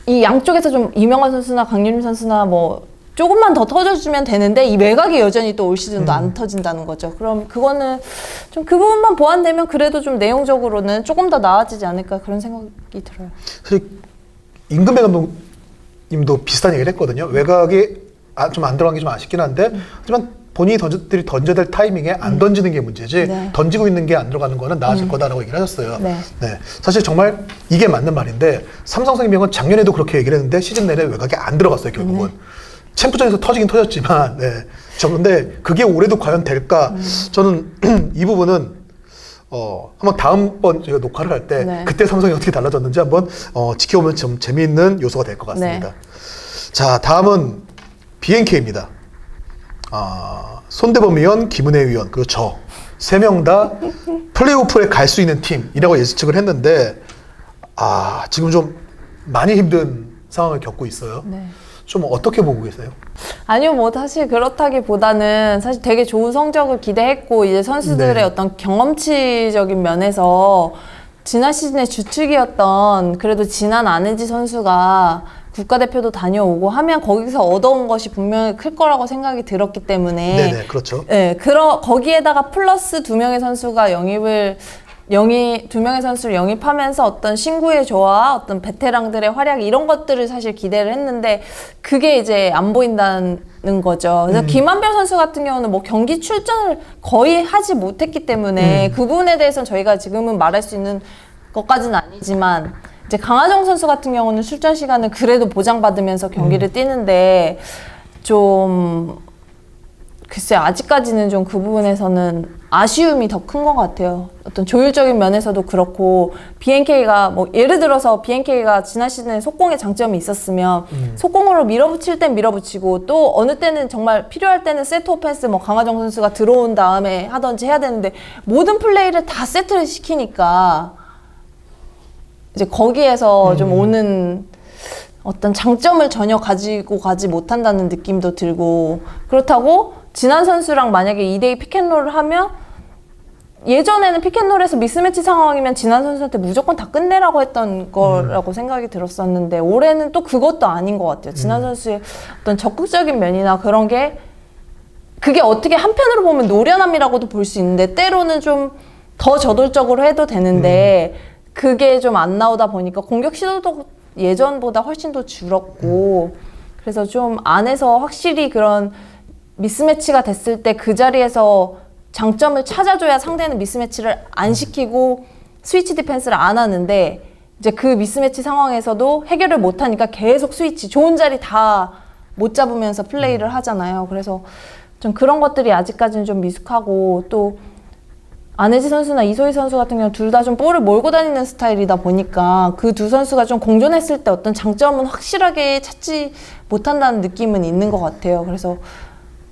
이 양쪽에서 좀 이명관 선수나 강유림 선수나 뭐 조금만 더 터져주면 되는데 이 외곽이 여전히 또 올 시즌도 안 터진다는 거죠. 그럼 그거는 좀 그 부분만 보완되면 그래도 좀 내용적으로는 조금 더 나아지지 않을까 그런 생각이 들어요. 사실 임금배 감독님도 비슷한 얘기를 했거든요. 외곽이 좀 안 들어간 게 좀 아쉽긴 한데 하지만 본인이 던져야 될 타이밍에 안 던지는 게 문제지 네. 던지고 있는 게 안 들어가는 거는 나아질 거다라고 얘기를 하셨어요. 네. 사실 정말 이게 맞는 말인데 삼성생명은 작년에도 그렇게 얘기를 했는데 시즌 내내 외곽이 안 들어갔어요 결국은. 챔프전에서 터지긴 터졌지만 그런데 그게 올해도 과연 될까? 저는 이 부분은 한번 다음번 저희가 녹화를 할 때 네. 그때 삼성이 어떻게 달라졌는지 한번 지켜보면 좀 재미있는 요소가 될 것 같습니다. 네. 자, 다음은 BNK입니다. 손대범 위원, 김은혜 위원 그리고 저 세 명 다 플레이오프에 갈 수 있는 팀이라고 예측을 했는데 지금 좀 많이 힘든 상황을 겪고 있어요. 네. 좀 어떻게 보고 계세요? 아니요, 뭐 사실 그렇다기보다는 사실 되게 좋은 성적을 기대했고 이제 선수들의 네. 어떤 경험치적인 면에서 지난 시즌의 주축이었던 그래도 진한 안혜지 선수가 국가대표도 다녀오고 하면 거기서 얻어온 것이 분명히 클 거라고 생각이 들었기 때문에 네네, 그렇죠. 네, 거기에다가 플러스 두 명의 선수가 두 명의 선수를 영입하면서 어떤 신구의 조화, 어떤 베테랑들의 활약 이런 것들을 사실 기대를 했는데 그게 이제 안 보인다는 거죠. 그래서 김한별 선수 같은 경우는 뭐 경기 출전을 거의 하지 못했기 때문에 그 부분에 대해서는 저희가 지금은 말할 수 있는 것까지는 아니지만 이제 강하정 선수 같은 경우는 출전 시간을 그래도 보장받으면서 경기를 뛰는데 좀 글쎄 아직까지는 좀 그 부분에서는 아쉬움이 더 큰 것 같아요. 어떤 조율적인 면에서도 그렇고 BNK가 뭐 예를 들어서 BNK가 지난 시즌에 속공의 장점이 있었으면 속공으로 밀어붙일 땐 밀어붙이고 또 어느 때는 정말 필요할 때는 세트 오펜스 뭐 강하정 선수가 들어온 다음에 하든지 해야 되는데 모든 플레이를 다 세트를 시키니까 이제 거기에서 좀 오는 어떤 장점을 전혀 가지고 가지 못한다는 느낌도 들고 그렇다고 진한 선수랑 만약에 2대2 피켓롤을 하면 예전에는 피켓롤에서 미스매치 상황이면 진한 선수한테 무조건 다 끝내라고 했던 거라고 생각이 들었었는데 올해는 또 그것도 아닌 것 같아요. 진한 선수의 어떤 적극적인 면이나 그런 게 그게 어떻게 한편으로 보면 노련함이라고도 볼 수 있는데 때로는 좀 더 저돌적으로 해도 되는데 그게 좀 안 나오다 보니까 공격 시도도 예전보다 훨씬 더 줄었고 그래서 좀 안에서 확실히 그런 미스매치가 됐을 때 그 자리에서 장점을 찾아줘야 상대는 미스매치를 안 시키고 스위치 디펜스를 안 하는데 이제 그 미스매치 상황에서도 해결을 못 하니까 계속 스위치 좋은 자리 다 못 잡으면서 플레이를 하잖아요. 그래서 좀 그런 것들이 아직까지는 좀 미숙하고 또 안혜지 선수나 이소희 선수 같은 경우는 둘 다 좀 볼을 몰고 다니는 스타일이다 보니까 그 두 선수가 좀 공존했을 때 어떤 장점은 확실하게 찾지 못한다는 느낌은 있는 것 같아요. 그래서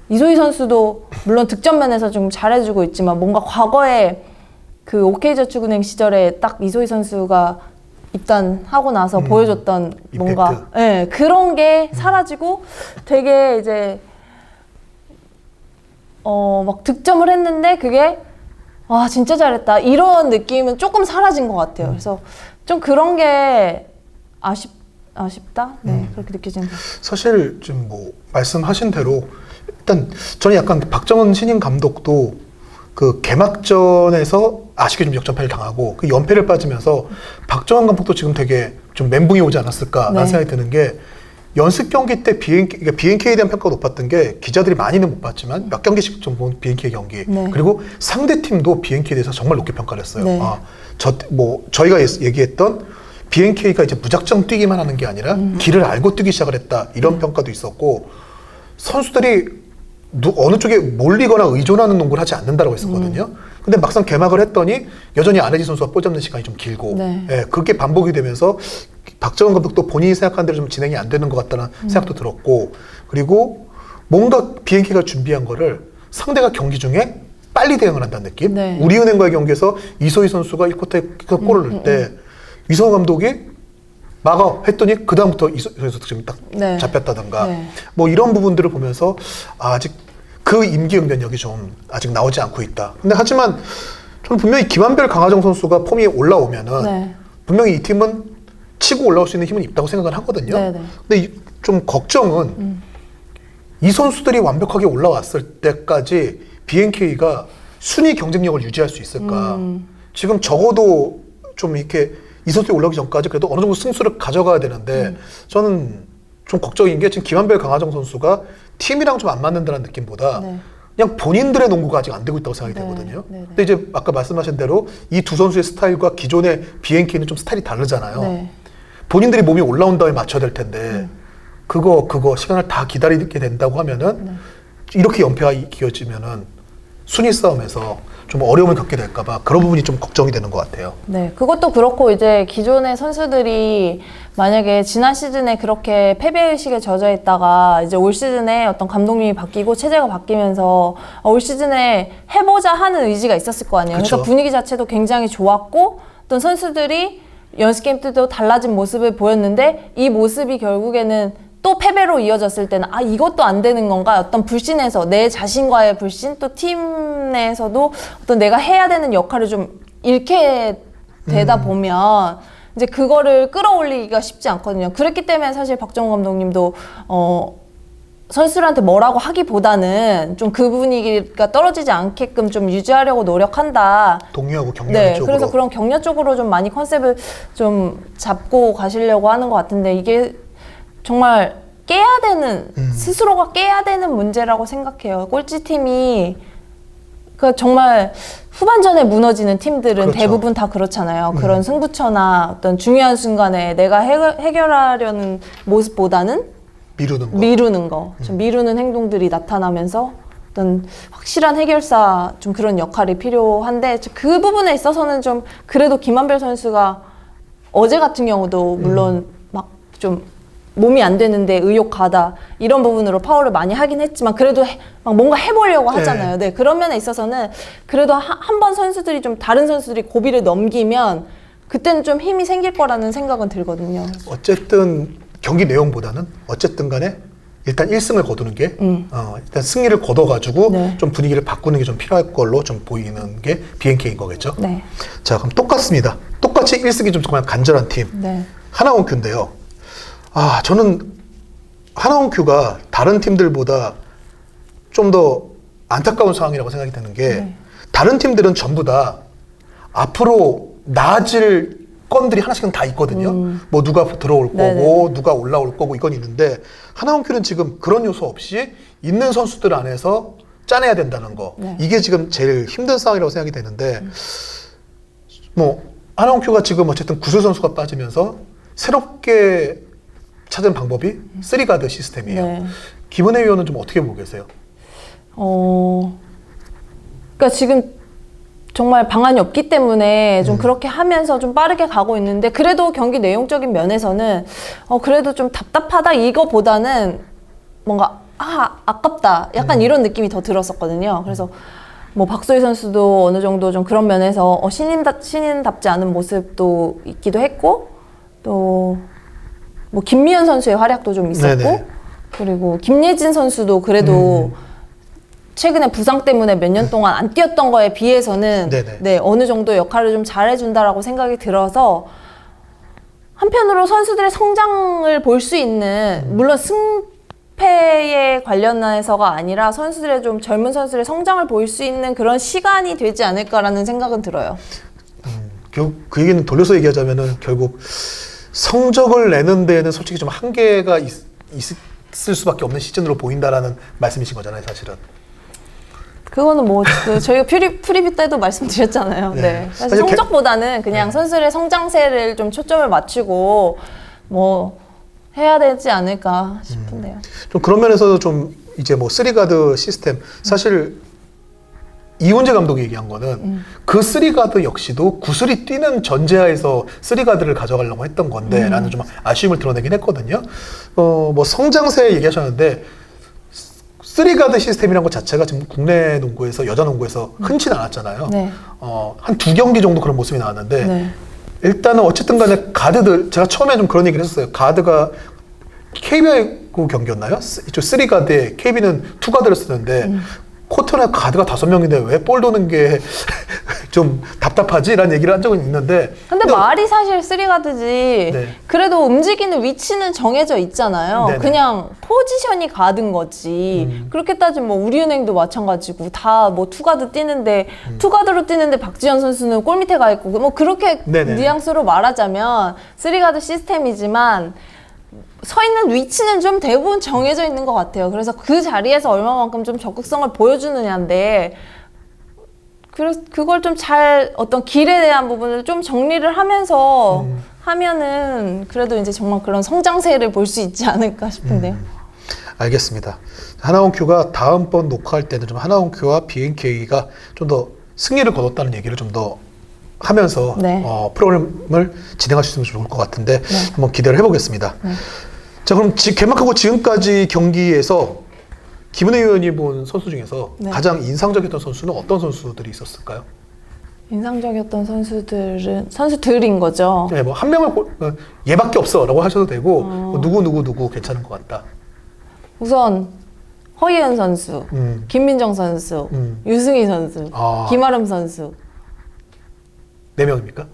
이소희 선수도 물론 득점 면에서 좀 잘해주고 있지만 뭔가 과거에 그 OK저축은행 시절에 딱 이소희 선수가 입단하고 나서 보여줬던 뭔가 예, 그런 게 사라지고 되게 이제 막 득점을 했는데 그게 와 진짜 잘했다 이런 느낌은 조금 사라진 것 같아요. 그래서 좀 그런 게 아쉽다? 네 그렇게 느껴지는 것 같아요. 사실 지금 뭐 말씀하신 대로 일단 저는 약간 박정은 신임 감독도 그 개막전에서 아쉽게 좀 역전패를 당하고 그 연패를 빠지면서 박정은 감독도 지금 되게 좀 멘붕이 오지 않았을까라는 네. 생각이 드는 게 연습 경기 때 BNK에 대한 평가가 높았던 게 기자들이 많이는 못 봤지만 몇 경기씩 좀 본 BNK 경기 네. 그리고 상대 팀도 BNK에 대해서 정말 높게 평가를 했어요. 네. 저희가 얘기했던 BNK가 이제 무작정 뛰기만 하는 게 아니라 길을 알고 뛰기 시작을 했다 이런 평가도 있었고 선수들이 어느 쪽에 몰리거나 의존하는 농구를 하지 않는다고 했었거든요. 근데 막상 개막을 했더니 여전히 안혜지 선수가 볼 잡는 시간이 좀 길고 네. 예, 그렇게 반복이 되면서 박정은 감독도 본인이 생각한 대로 좀 진행이 안 되는 것 같다는 생각도 들었고 그리고 뭔가 BNK가 준비한 거를 상대가 경기 중에 빨리 대응을 한다는 느낌. 네. 우리은행과의 경기에서 이소희 선수가 1쿼터에 골을 넣을 때 이성호 감독이 막아 했더니 그 다음부터 이소희 선수 득점이 딱 네. 잡혔다던가 네. 뭐 이런 부분들을 보면서 아직 그 임기응변력이 좀 아직 나오지 않고 있다. 근데 하지만 저는 분명히 김한별 강하정 선수가 폼이 올라오면은 네. 분명히 이 팀은 치고 올라올 수 있는 힘은 있다고 생각을 하거든요. 네, 네. 근데 좀 걱정은 이 선수들이 완벽하게 올라왔을 때까지 BNK가 순위 경쟁력을 유지할 수 있을까? 지금 적어도 좀 이렇게 이 선수들이 올라오기 전까지 그래도 어느 정도 승수를 가져가야 되는데 저는 좀 걱정인 게 지금 김한별 강하정 선수가 팀이랑 좀 안 맞는다는 느낌보다 네. 그냥 본인들의 농구가 아직 안 되고 있다고 생각이 네, 되거든요. 네, 네. 근데 이제 아까 말씀하신 대로 이 두 선수의 스타일과 기존의 BNK는 좀 스타일이 다르잖아요. 네. 본인들이 몸이 올라온 다음에 맞춰야 될 텐데 그거 시간을 다 기다리게 된다고 하면은 이렇게 연패가 이어지면은 순위 싸움에서 좀 어려움을 겪게 될까봐 그런 부분이 좀 걱정이 되는 것 같아요. 네, 그것도 그렇고 이제 기존의 선수들이 만약에 지난 시즌에 그렇게 패배의식에 젖어 있다가 이제 올 시즌에 어떤 감독님이 바뀌고 체제가 바뀌면서 올 시즌에 해보자 하는 의지가 있었을 거 아니에요. 그쵸. 그래서 분위기 자체도 굉장히 좋았고 어떤 선수들이 연습 게임 때도 달라진 모습을 보였는데 이 모습이 결국에는 또 패배로 이어졌을 때는 아 이것도 안 되는 건가 어떤 불신에서 내 자신과의 불신 또 팀 내에서도 어떤 내가 해야 되는 역할을 좀 잃게 되다 보면 이제 그거를 끌어올리기가 쉽지 않거든요. 그렇기 때문에 사실 박정우 감독님도 선수들한테 뭐라고 하기보다는 좀 그 분위기가 떨어지지 않게끔 좀 유지하려고 노력한다. 동료하고 격려 네, 쪽으로. 그래서 그런 격려 쪽으로 좀 많이 컨셉을 좀 잡고 가시려고 하는 것 같은데 이게 정말 깨야 되는 스스로가 깨야 되는 문제라고 생각해요. 꼴찌팀이 그 정말 후반전에 무너지는 팀들은 그렇죠. 대부분 다 그렇잖아요. 그런 승부처나 어떤 중요한 순간에 내가 해결하려는 모습보다는 미루는 거. 좀 미루는 행동들이 나타나면서 어떤 확실한 해결사 좀 그런 역할이 필요한데 그 부분에 있어서는 좀 그래도 김한별 선수가 어제 같은 경우도 물론 막 좀 몸이 안 되는데 의욕 가다 이런 부분으로 파울을 많이 하긴 했지만 그래도 막 뭔가 해보려고 하잖아요. 네, 그런 면에 있어서는 그래도 한 번 선수들이 좀 다른 선수들이 고비를 넘기면 그때는 좀 힘이 생길 거라는 생각은 들거든요. 어쨌든 경기 내용보다는 어쨌든 간에 일단 1승을 거두는 게 일단 승리를 거둬가지고 네. 좀 분위기를 바꾸는 게 좀 필요할 걸로 좀 보이는 게 BNK인 거겠죠. 네. 자 그럼 똑같습니다. 똑같이 1승이 좀 정말 간절한 팀 네. 하나원큐인데요. 저는 하나원큐가 다른 팀들보다 좀 더 안타까운 상황이라고 생각이 드는 게 다른 팀들은 전부 다 앞으로 나아질 건들이 하나씩은 다 있거든요. 뭐 누가 들어올 거고 네네. 누가 올라올 거고 이건 있는데 하나원큐는 지금 그런 요소 없이 있는 선수들 안에서 짜내야 된다는 거. 네. 이게 지금 제일 힘든 상황이라고 생각이 되는데 뭐 하나원큐가 지금 어쨌든 구슬 선수가 빠지면서 새롭게 찾은 방법이 3가드 시스템이에요. 네. 김은혜 위원은 좀 어떻게 보고 계세요? 그러니까 지금 정말 방안이 없기 때문에 좀 그렇게 하면서 좀 빠르게 가고 있는데 그래도 경기 내용적인 면에서는 그래도 좀 답답하다 이거보다는 뭔가 아깝다 약간 이런 느낌이 더 들었었거든요. 그래서 뭐 박소희 선수도 어느 정도 좀 그런 면에서 신인답지 않은 모습도 있기도 했고 또 뭐 김미연 선수의 활약도 좀 있었고 네네. 그리고 김예진 선수도 그래도 최근에 부상 때문에 몇 년 동안 안 뛰었던 거에 비해서는 네네. 네, 어느 정도 역할을 좀 잘해준다라고 생각이 들어서 한편으로 선수들의 성장을 볼 수 있는 물론 승패에 관련해서가 아니라 선수들의 좀 젊은 선수들의 성장을 볼 수 있는 그런 시간이 되지 않을까라는 생각은 들어요. 그 얘기는 돌려서 얘기하자면은 결국 성적을 내는 데에는 솔직히 좀 한계가 있을 수밖에 없는 시즌으로 보인다라는 말씀이신 거잖아요, 사실은. 그거는 뭐 저희가 프리뷰 때도 말씀드렸잖아요. 네. 네. 사실 사실 성적보다는 그냥 선수들의 성장세를 좀 초점을 맞추고 뭐 해야 되지 않을까 싶은데요. 좀 그런 면에서도 좀 이제 뭐 쓰리가드 시스템 사실 이훈재 감독이 얘기한 거는 그 쓰리가드 역시도 구슬이 뛰는 전제하에서 쓰리가드를 가져가려고 했던 건데 라는 좀 아쉬움을 드러내긴 했거든요. 뭐 성장세 얘기하셨는데 쓰리가드 시스템이란 것 자체가 지금 국내 농구에서 여자 농구에서 흔치는 않았잖아요. 네. 한 2경기 정도 그런 모습이 나왔는데 네. 일단은 어쨌든 간에 가드들 제가 처음에 좀 그런 얘기를 했었어요. 가드가 KBI 경기였나요? 이쪽 3가드에 KB는 2가드를 쓰는데 코트에 가드가 5명인데 왜 볼 도는 게 좀 답답하지? 라는 얘기를 한 적은 있는데 근데 말이 사실 쓰리가드지. 네. 그래도 움직이는 위치는 정해져 있잖아요. 네네. 그냥 포지션이 가든 거지. 그렇게 따지면 뭐 우리은행도 마찬가지고 다 뭐 투가드 뛰는데 투가드로 뛰는데 박지현 선수는 골 밑에 가 있고 뭐 그렇게 네네. 뉘앙스로 말하자면 쓰리가드 시스템이지만 서 있는 위치는 좀 대부분 정해져 있는 것 같아요. 그래서 그 자리에서 얼마만큼 좀 적극성을 보여주느냐인데 그걸 좀 잘 어떤 길에 대한 부분을 좀 정리를 하면서 하면은 그래도 이제 정말 그런 성장세를 볼 수 있지 않을까 싶은데요. 알겠습니다. 하나원큐가 다음번 녹화할 때는 좀 하나원큐와 BNK가 좀 더 승리를 거뒀다는 얘기를 좀 더 하면서 네. 프로그램을 진행할 수 있으면 좋을 것 같은데 한번 기대를 해보겠습니다. 자, 그럼 개막하고 지금까지 경기에서 김은혜 의원이 본 선수 중에서 네. 가장 인상적이었던 선수는 어떤 선수들이 있었을까요? 인상적이었던 선수들인 거죠. 네, 뭐 한 명을 얘밖에 없어라고 하셔도 되고 뭐 누구 괜찮은 것 같다. 우선 허예은 선수, 김민정 선수, 유승희 선수, 아. 김아름 선수, 4명입니까?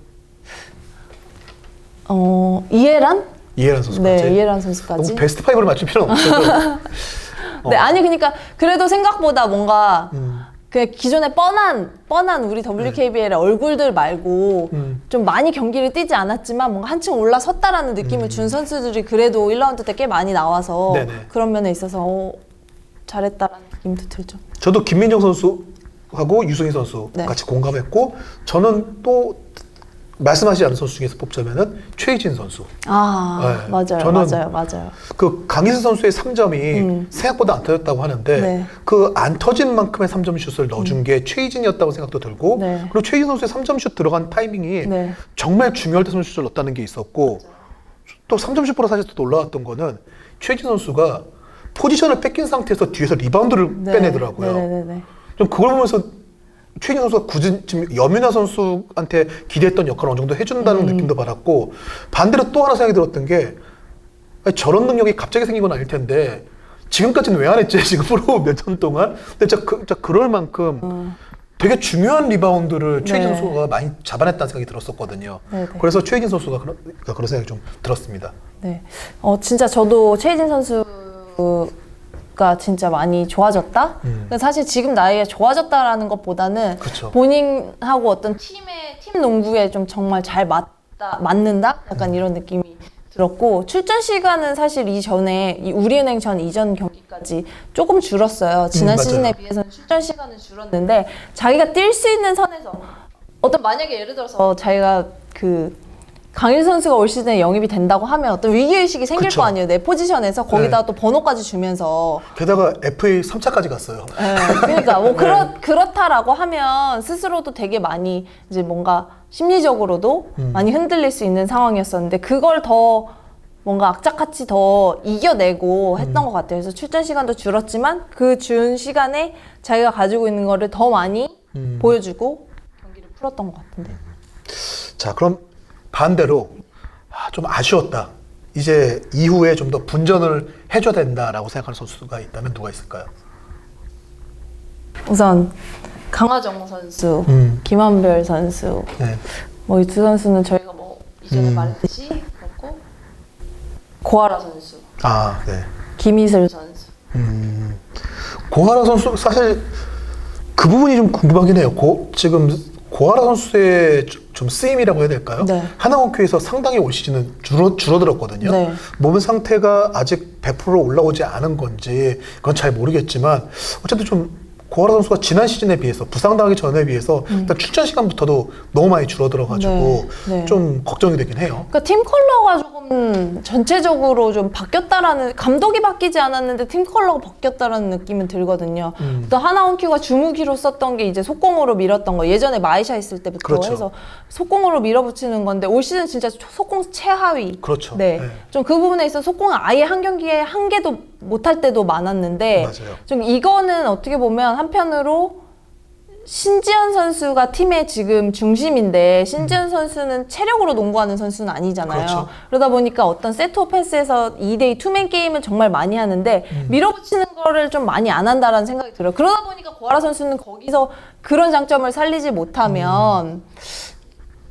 이해란? 이해란 선수까지. 네, 이해란 선수까지. 너무 베스트 5를 맞출 필요는 없어요. 네, 아니 그러니까 그래도 생각보다 뭔가 그 기존에 뻔한 우리 WKBL의 얼굴들 말고 좀 많이 경기를 뛰지 않았지만 뭔가 한층 올라섰다라는 느낌을 준 선수들이 그래도 1라운드 때 꽤 많이 나와서 네네. 그런 면에 있어서 잘했다라는 느낌도 들죠. 저도 김민정 선수하고 유승희 선수 네. 같이 공감했고 저는 또 말씀하시지 않은 선수 중에서 뽑자면은 최희진 선수. 아, 네. 맞아요. 저는 맞아요. 그 강희슬 선수의 3점이 생각보다 안 터졌다고 하는데 네. 그 안 터진 만큼의 3점 슛을 넣어준 게 최희진이었다고 생각도 들고 네. 그리고 최희진 선수의 3점 슛 들어간 타이밍이 네. 정말 중요할 때 3점 슛을 넣었다는 게 있었고 또 3점 슛보다 사실 또 놀라웠던 거는 최희진 선수가 포지션을 뺏긴 상태에서 뒤에서 리바운드를 빼내더라고요. 네네네. 좀 그걸 보면서 최희진 선수가 굳이 지금 여민아 선수한테 기대했던 역할을 어느 정도 해준다는 느낌도 받았고 반대로 또 하나 생각이 들었던 게 아니, 저런 능력이 갑자기 생긴 건 아닐 텐데 지금까지는 왜 안 했지? 지금 프로 몇 년 동안? 근데 진짜 그럴 만큼 되게 중요한 리바운드를 최희진 네. 선수가 많이 잡아냈다는 생각이 들었었거든요. 네네. 그래서 최희진 선수가 그런 생각이 좀 들었습니다. 네. 진짜 저도 최희진 선수가 진짜 많이 좋아졌다? 근데 사실 지금 나이에 좋아졌다라는 것보다는 그쵸. 본인하고 어떤 팀 농구에 좀 정말 잘 맞는다? 약간 이런 느낌이 들었고, 출전 시간은 사실 이 우리은행 전 이전 경기까지 조금 줄었어요. 지난 맞아요. 시즌에 비해서는 출전 시간은 줄었는데, 자기가 뛸 수 있는 선에서, 만약에 예를 들어서 자기가 강일 선수가 올 시즌에 영입이 된다고 하면 어떤 위기의식이 생길 그쵸. 거 아니에요. 내 포지션에서 거기다가 또 번호까지 주면서. 게다가 FA 3차까지 갔어요. 네, 그러니까 뭐 그렇다라고 하면 스스로도 되게 많이 이제 뭔가 심리적으로도 많이 흔들릴 수 있는 상황이었었는데 그걸 더 뭔가 악착같이 더 이겨내고 했던 것 같아요. 그래서 출전 시간도 줄었지만 그 준 시간에 자기가 가지고 있는 거를 더 많이 보여주고 경기를 풀었던 것 같은데. 자, 그럼 반대로 좀 아쉬웠다. 이제 이후에 좀 더 분전을 해줘야 된다라고 생각하는 선수가 있다면 누가 있을까요? 우선 강하정 선수, 김한별 선수, 네. 뭐 이 두 선수는 저희가 뭐 이전에 말했듯이 그렇고 고아라 선수, 아, 네. 김희슬 선수. 고하라 선수 사실 그 부분이 좀 궁금하긴 해요. 지금 고하라 선수의 좀 쓰임이라고 해야 될까요? 네. 하나원큐에서 상당히 올 시즌은 줄어들었거든요. 네. 몸 상태가 아직 100% 올라오지 않은 건지 그건 잘 모르겠지만 어쨌든 좀 고하라 선수가 지난 시즌에 비해서 부상당하기 전에 비해서 일단 출전 시간부터도 너무 많이 줄어들어가지고 네. 네. 좀 걱정이 되긴 해요. 그러니까 팀 컬러가 조금 전체적으로 좀 바뀌었다라는, 감독이 바뀌지 않았는데 팀 컬러가 바뀌었다라는 느낌은 들거든요. 또 하나원큐가 주무기로 썼던 게 이제 속공으로 밀었던 거, 예전에 마이샤 있을 때부터 그렇죠. 해서 속공으로 밀어붙이는 건데 올 시즌 진짜 속공 최하위. 그렇죠. 네. 네. 좀 그 부분에 있어서 속공을 아예 한 경기에 한 개도 못할 때도 많았는데 맞아요. 좀 이거는 어떻게 보면 한편으로 신지현 선수가 팀의 지금 중심인데 신지현 선수는 체력으로 농구하는 선수는 아니잖아요. 그렇죠. 그러다 보니까 어떤 세트 오펜스에서 2대2 투맨 게임을 정말 많이 하는데 밀어붙이는 거를 좀 많이 안 한다라는 생각이 들어요. 그러다 보니까 고아라 선수는 거기서 그런 장점을 살리지 못하면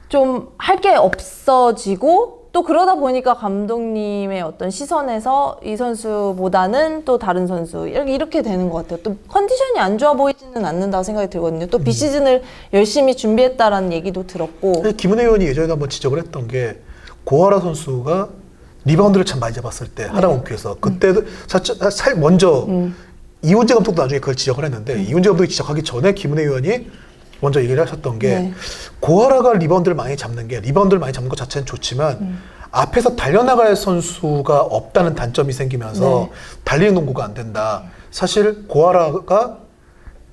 좀 할 게 없어지고 또 그러다 보니까 감독님의 어떤 시선에서 이 선수보다는 또 다른 선수 이렇게 되는 것 같아요. 또 컨디션이 안 좋아 보이지는 않는다고 생각이 들거든요. 또 비시즌을 열심히 준비했다라는 얘기도 들었고. 김은혜 의원이 예전에 한번 지적을 했던 게 고하라 선수가 리바운드를 참 많이 잡았을 때 하나원큐에서 그때도 먼저 이훈재 감독도 나중에 그걸 지적을 했는데 이훈재 감독이 지적하기 전에 김은혜 의원이 먼저 얘기를 하셨던 게 네. 고하라가 리바운드를 많이 잡는 게 리바운드를 많이 잡는 것 자체는 좋지만 앞에서 달려나갈 선수가 없다는 단점이 생기면서 네. 달리는 농구가 안 된다. 사실 고하라가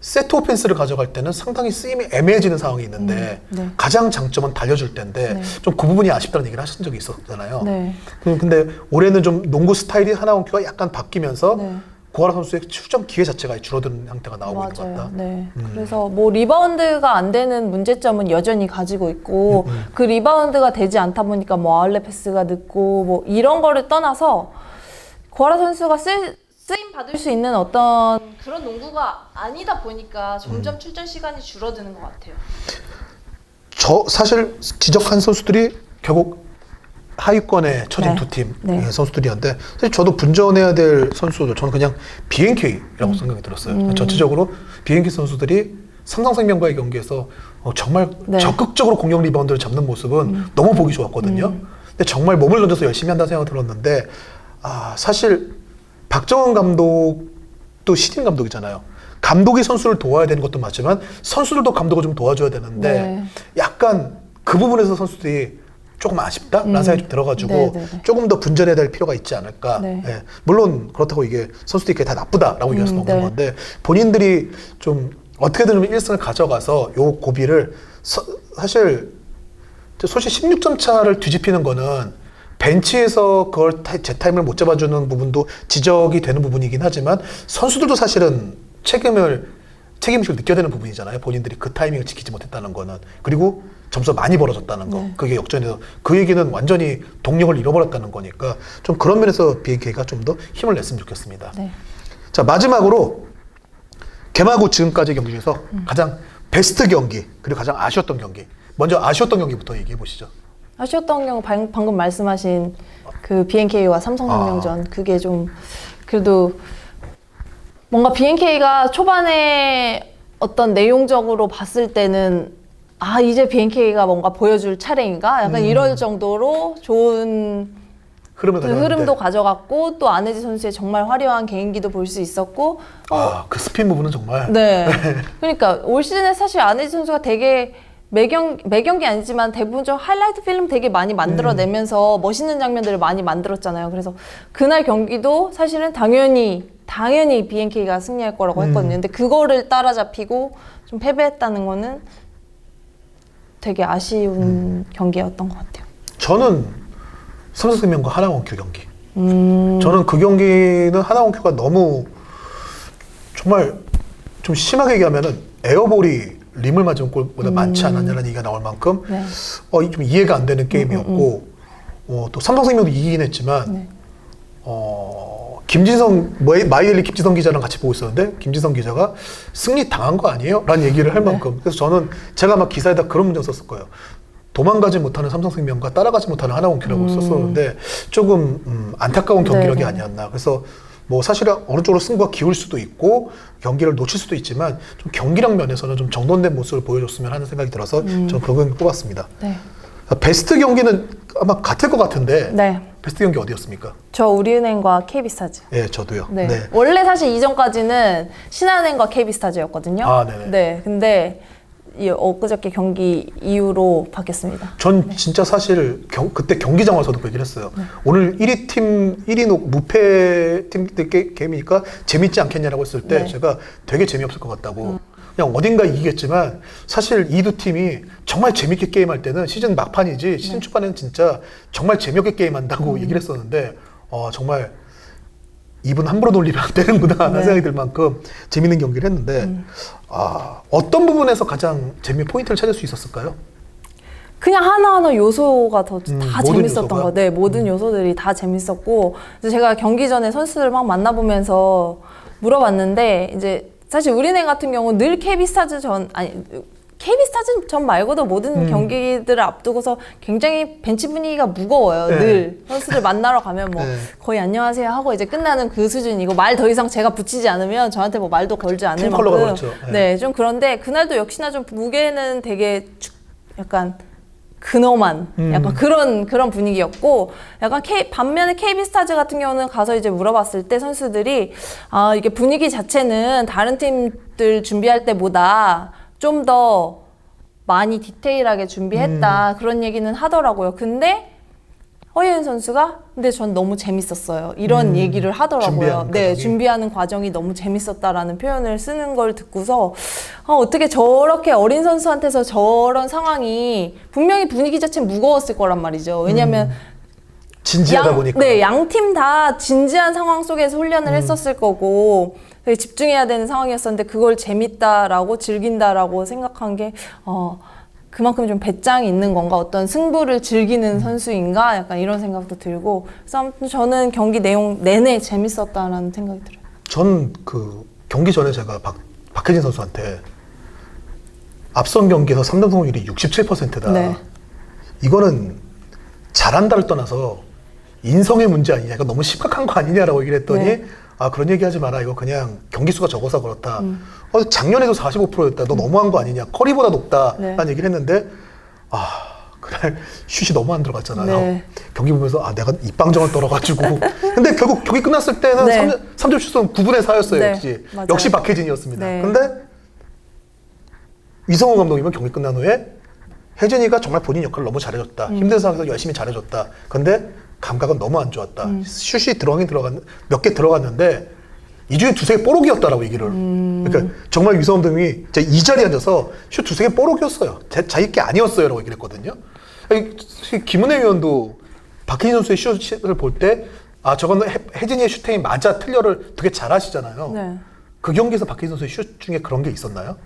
세트 오펜스를 가져갈 때는 상당히 쓰임이 애매해지는 상황이 있는데 네. 가장 장점은 달려줄 때인데 네. 좀 그 부분이 아쉽다는 얘기를 하신 적이 있었잖아요. 네. 근데 올해는 좀 농구 스타일이 하나원큐가 약간 바뀌면서 네. 고하라 선수의 출전 기회 자체가 줄어드는 형태가 나오고 있는 것 맞아요. 같다. 네. 그래서 뭐 리바운드가 안 되는 문제점은 여전히 가지고 있고 그 리바운드가 되지 않다 보니까 뭐 아울렛 패스가 늦고 뭐 이런 거를 떠나서 고아라 선수가 쓰임 받을 수 있는 어떤 그런 농구가 아니다 보니까 점점 출전 시간이 줄어드는 것 같아요. 저 사실 지적한 선수들이 결국 하위권에 처진 네. 두 팀 네. 선수들이었는데 사실 저도 분전해야 될 선수들 저는 그냥 BNK라고 생각이 들었어요. 전체적으로 BNK 선수들이 삼성생명과의 경기에서 정말 네. 적극적으로 공격 리바운드를 잡는 모습은 너무 보기 좋았거든요. 근데 정말 몸을 던져서 열심히 한다는 생각이 들었는데 사실 박정은 감독도 신인 감독이잖아요. 감독이 선수를 도와야 되는 것도 맞지만 선수들도 감독을 좀 도와줘야 되는데 네. 약간 그 부분에서 선수들이 조금 아쉽다라는 생각이 좀 들어가지고 네네네. 조금 더 분전해야 될 필요가 있지 않을까. 네. 예. 물론 그렇다고 이게 선수들이 그게 다 나쁘다라고 얘기할 수는 없는 네. 건데 본인들이 좀 어떻게든 1승을 가져가서 요 고비를 사실 솔직히 16점 차를 뒤집히는 거는 벤치에서 그걸 제 타임을 못 잡아주는 부분도 지적이 되는 부분이긴 하지만 선수들도 사실은 책임의식을 느껴야 되는 부분이잖아요. 본인들이 그 타이밍을 지키지 못했다는 거는. 그리고 점수가 많이 벌어졌다는 거. 네. 그게 역전해서 그 얘기는 완전히 동력을 잃어버렸다는 거니까 좀 그런 면에서 BNK가 좀 더 힘을 냈으면 좋겠습니다. 네. 자, 마지막으로 개막 후 지금까지 경기 중에서 가장 베스트 경기 그리고 가장 아쉬웠던 경기. 먼저 아쉬웠던 경기부터 얘기해 보시죠. 아쉬웠던 경우 방금 말씀하신 그 BNK와 삼성생명전 그게 좀 그래도 뭔가 BNK가 초반에 어떤 내용적으로 봤을 때는 이제 BNK가 뭔가 보여줄 차례인가? 약간 이럴 정도로 좋은 흐름을 그 가져갔는데. 흐름도 가져갔고 또 안혜지 선수의 정말 화려한 개인기도 볼 수 있었고 그 스핀 부분은 정말 네. 그러니까 올 시즌에 사실 안혜지 선수가 되게 매경기 아니지만 대부분 좀 하이라이트 필름 되게 많이 만들어내면서 멋있는 장면들을 많이 만들었잖아요. 그래서 그날 경기도 사실은 당연히 BNK가 승리할 거라고 했거든요. 근데 그거를 따라잡히고 좀 패배했다는 거는 되게 아쉬운 경기였던 것 같아요. 저는 삼성생명과 하나원큐 경기. 저는 그 경기는 하나원큐가 너무 정말 좀 심하게 얘기하면은 에어볼이 림을 맞은 골보다 많지 않았냐는 얘기가 나올 만큼 네. 좀 이해가 안 되는 게임이었고 또 삼성생명도 이기긴 했지만 네. 김진성 마이엘리 김진성 기자랑 같이 보고 있었는데 김진성 기자가 승리 당한 거 아니에요? 라는 얘기를 할 만큼 그래서 저는 제가 막 기사에다 그런 문장 썼을 거예요. 도망가지 못하는 삼성생명과 따라가지 못하는 하나원큐라고 썼었는데 조금 안타까운 경기력이 아니었나. 그래서 뭐 사실은 어느 쪽으로 승부가 기울 수도 있고 경기를 놓칠 수도 있지만 좀 경기력 면에서는 좀 정돈된 모습을 보여줬으면 하는 생각이 들어서 저는 그 경기 뽑았습니다. 네. 베스트 경기는 아마 같을 것 같은데 네. 베스트 경기 어디였습니까? 저 우리은행과 KB스타즈. 네, 저도요. 네. 원래 사실 이전까지는 신한은행과 KB스타즈였거든요. 아, 네네. 네. 근데 이 엊그저께 경기 이후로 바뀌었습니다. 전 진짜 사실 그때 경기장 와서도 그 얘기를 했어요. 오늘 1위 무패 팀들 게임이니까 재밌지 않겠냐라고 했을 때 제가 되게 재미없을 것 같다고. 그냥 어딘가 이기겠지만 사실 이 두 팀이 정말 재밌게 게임할 때는 시즌 막판이지 시즌 초반에는 진짜 정말 재미없게 게임한다고 얘기를 했었는데 정말 입은 함부로 돌리면 안 되는구나 라는 생각이 들 만큼 재밌는 경기를 했는데 어떤 부분에서 가장 포인트를 찾을 수 있었을까요? 그냥 하나하나 요소가 다 모든 재밌었던 요소가? 거. 네, 모든 요소들이 다 재밌었고 그래서 제가 경기 전에 선수들 막 만나보면서 물어봤는데 이제 사실 우리은행 같은 경우는 늘 KB스타즈 전 말고도 모든 경기들을 앞두고서 굉장히 벤치 분위기가 무거워요. 네. 늘 선수들 만나러 가면 뭐 네. 거의 안녕하세요 하고 이제 끝나는 그 수준이고 말 더 이상 제가 붙이지 않으면 저한테 뭐 말도 걸지 않을 팀 컬러가 만큼 그렇죠. 네. 네, 좀 그런데 그날도 역시나 좀 무게는 되게 약간 근엄한 약간 그런 분위기였고 약간 반면에 KB스타즈 같은 경우는 가서 이제 물어봤을 때 선수들이 이게 분위기 자체는 다른 팀들 준비할 때보다 좀 더 많이 디테일하게 준비했다 그런 얘기는 하더라고요. 근데 허예은 선수가 근데 전 너무 재밌었어요. 이런 얘기를 하더라고요. 준비하는 과정이 너무 재밌었다라는 표현을 쓰는 걸 듣고서 어떻게 저렇게 어린 선수한테서 저런 상황이 분명히 분위기 자체는 무거웠을 거란 말이죠. 왜냐하면 진지하다 보니까. 양 팀 다 진지한 상황 속에서 훈련을 했었을 거고 되게 집중해야 되는 상황이었었는데 그걸 재밌다라고 즐긴다라고 생각한 게 그만큼 좀 배짱이 있는 건가 어떤 승부를 즐기는 선수인가 약간 이런 생각도 들고 그래서 아무튼 저는 경기 내용 내내 재밌었다라는 생각이 들어요. 전 그 경기 전에 제가 박혜진 선수한테 앞선 경기에서 3점 성공률이 67%다. 네. 이거는 잘한다를 떠나서 인성의 문제 아니냐, 이거 너무 심각한 거 아니냐라고 얘기를 했더니 그런 얘기 하지 마라. 이거 그냥 경기 수가 적어서 그렇다. 작년에도 45%였다. 너 너무한 거 아니냐. 커리보다 높다. 라는 얘기를 했는데 그날 슛이 너무 안 들어갔잖아요. 네. 경기 보면서 내가 입방정을 떨어가지고 근데 결국 경기 끝났을 때는 네. 3점 슛은 9분의 4였어요. 네, 맞아요. 역시 박혜진이었습니다. 네. 근데 이성호 감독님은 경기 끝난 후에 혜진이가 정말 본인 역할을 너무 잘해줬다. 힘든 상황에서 열심히 잘해줬다. 근데 감각은 너무 안 좋았다. 슛이 몇 개 들어갔는데 이 중에 두세 개 뽀록이었다라고 얘기를. 그러니까 정말 유성호 감독님이 이 자리에 앉아서 슛 두세 개 뽀록이었어요. 자기 게 아니었어요라고 얘기를 했거든요. 김은혜 위원도 박혜진 선수의 슛을 볼 때 저건 혜진이의 슈팅이 맞아 틀려를 되게 잘 하시잖아요. 네. 그 경기에서 박혜진 선수의 슛 중에 그런 게 있었나요?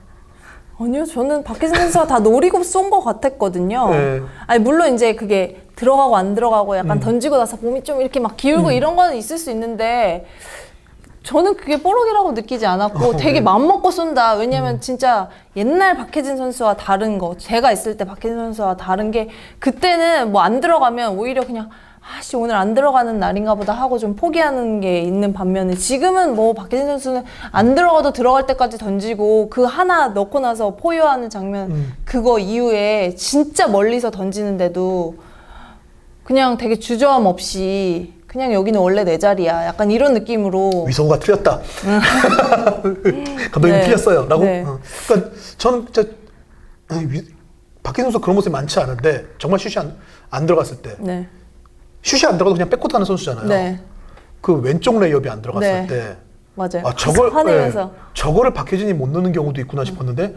아니요, 저는 박혜진 선수가 다 노리고 쏜 것 같았거든요. 네. 아니 물론 이제 그게 들어가고 안 들어가고 약간 던지고 나서 몸이 좀 이렇게 막 기울고 이런 거는 있을 수 있는데 저는 그게 뽀록이라고 느끼지 않았고 되게 맘먹고 쏜다. 왜냐면 진짜 옛날 박혜진 선수와 다른 거, 제가 있을 때 박혜진 선수와 다른 게 그때는 뭐 안 들어가면 오히려 그냥 오늘 안 들어가는 날인가 보다 하고 좀 포기하는 게 있는 반면에 지금은 뭐 박혜진 선수는 안 들어가도 들어갈 때까지 던지고 그 하나 넣고 나서 포효하는 장면 그거 이후에 진짜 멀리서 던지는데도 그냥 되게 주저함 없이 그냥 여기는 원래 내 자리야 약간 이런 느낌으로 위성호가 틀렸다. 감독님이 네. 틀렸어요. 라고. 네. 그러니까 저는 진짜 박희진 선수 그런 모습이 많지 않은데 정말 슛이 안 들어갔을 때 네. 슛이 안 들어가도 그냥 백코트 하는 선수잖아요. 네. 그 왼쪽 레이업이 안 들어갔을 네. 때 맞아요. 아, 저걸 화내면서. 네, 저거를 박혜진이 못 넣는 경우도 있구나 싶었는데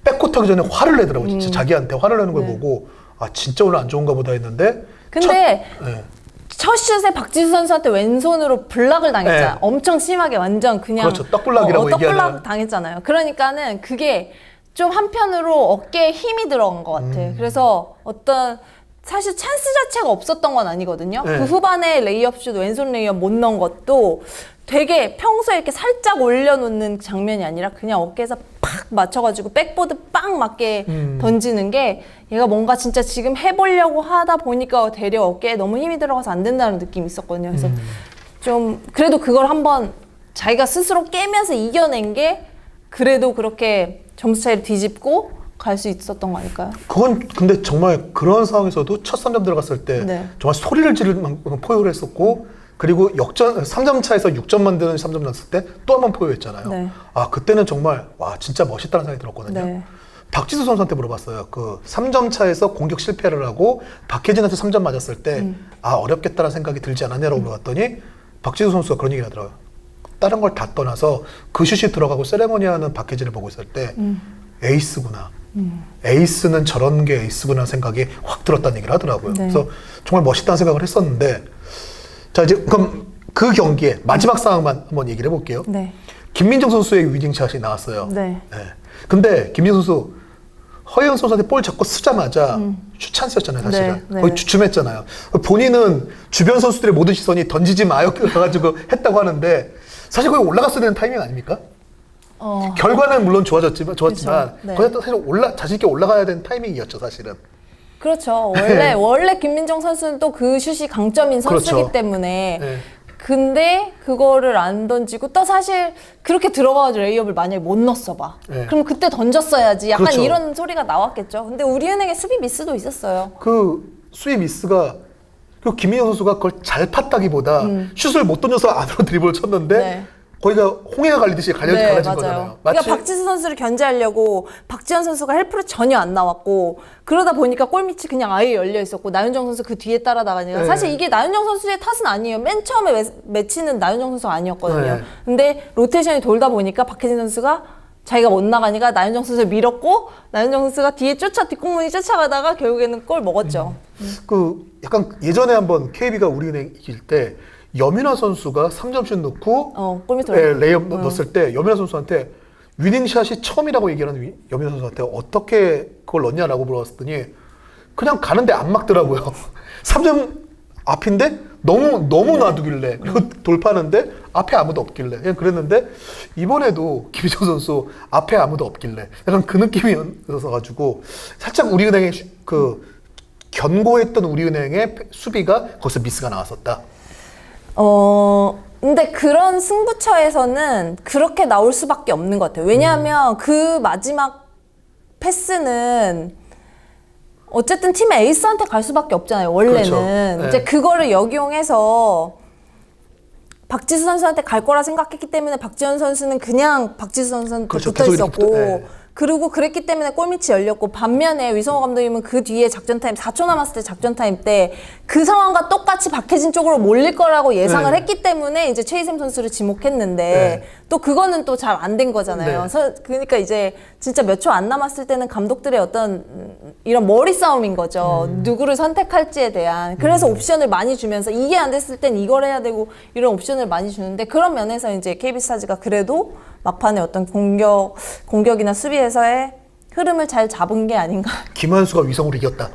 백코트 하기 전에 화를 내더라고. 진짜 자기한테 화를 내는 걸 네. 보고 아 진짜 오늘 안 좋은가 보다 했는데 근데 네. 첫 슛에 박지수 선수한테 왼손으로 블락을 당했잖아요. 네. 엄청 심하게 완전 그냥 그렇죠. 떡블락이라고 얘기하는. 떡블락 당했잖아요. 그러니까는 그게 좀 한편으로 어깨에 힘이 들어간 것 같아. 그래서 어떤 사실 찬스 자체가 없었던 건 아니거든요. 네. 그 후반에 레이업슛 왼손 레이업 못 넣은 것도 되게 평소에 이렇게 살짝 올려놓는 장면이 아니라 그냥 어깨에서 팍 맞춰가지고 백보드 빵 맞게 던지는 게 얘가 뭔가 진짜 지금 해보려고 하다 보니까 되려 어깨에 너무 힘이 들어가서 안 된다는 느낌이 있었거든요. 그래서 좀 그래도 그걸 한번 자기가 스스로 깨면서 이겨낸 게 그래도 그렇게 점수 차이를 뒤집고 갈 수 있었던 거 아닐까요? 그건 근데 정말 그런 상황에서도 첫 3점 들어갔을 때 네. 정말 소리를 지를 만큼 포효를 했었고 그리고 역전 3점 차에서 6점 만드는 3점 넣었을 때 또 한 번 포효했잖아요. 네. 아 그때는 정말 와 진짜 멋있다는 생각이 들었거든요. 네. 박지수 선수한테 물어봤어요. 그 3점 차에서 공격 실패를 하고 박혜진한테 3점 맞았을 때 아 어렵겠다는 생각이 들지 않았냐라고 물어봤더니 박지수 선수가 그런 얘기를 하더라고요. 다른 걸 다 떠나서 그 슛이 들어가고 세레머니하는 박혜진을 보고 있을 때 에이스구나. 에이스는 저런 게 에이스구나 생각이 확 들었다는 얘기를 하더라고요. 네. 그래서 정말 멋있다는 생각을 했었는데 자 이제 그럼 그 경기에 마지막 상황만 한번 얘기를 해볼게요. 네. 김민정 선수의 위닝샷이 나왔어요. 네. 근데 김민정 선수 허영 선수한테 볼 잡고 쓰자마자 슛 찬스였잖아요, 사실은. 네, 네. 거의 주춤했잖아요. 본인은 주변 선수들의 모든 시선이 던지지 마요 가지고 했다고 하는데 사실 거기 올라갔어야 되는 타이밍 아닙니까? 결과는 물론 좋았지만 그렇죠. 네. 거기 사실 자신 있게 올라가야 되는 타이밍이었죠, 사실은. 그렇죠. 네. 원래 김민정 선수는 또 그 슛이 강점인 선수이기 그렇죠. 때문에. 네. 근데 그거를 안 던지고 또 사실 그렇게 들어가가지고 레이업을 만약에 못 넣었어 봐. 네. 그럼 그때 던졌어야지. 약간 그렇죠. 이런 소리가 나왔겠죠. 근데 우리은행의 수비 미스도 있었어요. 그 수비 미스가 그 김민정 선수가 그걸 잘 팠다기보다 슛을 못 던져서 안으로 드리블을 쳤는데 네. 거기가 홍해가 갈리듯이 갈라진 거잖아요. 그러니까 박지수 선수를 견제하려고 박지현 선수가 헬프를 전혀 안 나왔고 그러다 보니까 골밑이 그냥 아예 열려 있었고 나윤정 선수 그 뒤에 따라다니니까 네. 사실 이게 나윤정 선수의 탓은 아니에요. 맨 처음에 매치는 나윤정 선수가 아니었거든요. 네. 근데 로테이션이 돌다 보니까 박혜진 선수가 자기가 못 나가니까 나윤정 선수를 밀었고 나윤정 선수가 뒤에 뒷공문이 쫓아가다가 결국에는 골 먹었죠. 그 약간 예전에 한번 KB가 우리은행 이길 때 여민아 선수가 3점슛 넣고 골밑으로 레이업 넣었을 때 여민아 선수한테 위닝샷이 처음이라고 얘기하는 여민아 선수한테 어떻게 그걸 넣냐라고 물어봤더니 그냥 가는데 안 막더라고요. 3점 앞인데 너무 놔두길래 그리고 돌파하는데 앞에 아무도 없길래 그냥 그랬는데 이번에도 김희정 선수 앞에 아무도 없길래 약간 그 느낌이어서 가지고 살짝 우리은행의 그 견고했던 우리은행의 수비가 거기서 미스가 나왔었다. 근데 그런 승부처에서는 그렇게 나올 수밖에 없는 것 같아요. 왜냐하면 그 마지막 패스는 어쨌든 팀의 에이스한테 갈 수밖에 없잖아요. 원래는. 그렇죠. 네. 이제 그거를 역이용해서 박지수 선수한테 갈 거라 생각했기 때문에 박지현 선수는 그냥 박지수 선수한테 그렇죠. 붙어 계속 이렇게 있었고 네. 그리고 그랬기 때문에 골밑이 열렸고 반면에 위성호 감독님은 그 뒤에 작전타임 4초 남았을 때 작전타임 때 그 상황과 똑같이 박혜진 쪽으로 몰릴 거라고 예상을 네. 했기 때문에 이제 최희샘 선수를 지목했는데 네. 또 그거는 또 잘 안 된 거잖아요. 네. 그러니까 이제 진짜 몇 초 안 남았을 때는 감독들의 어떤 이런 머리 싸움인 거죠. 누구를 선택할지에 대한. 그래서 옵션을 많이 주면서 이게 안 됐을 땐 이걸 해야 되고 이런 옵션을 많이 주는데 그런 면에서 이제 KB스타즈가 그래도 막판에 어떤 공격이나 수비에서의 흐름을 잘 잡은 게 아닌가. 김한수가 위성으로 이겼다.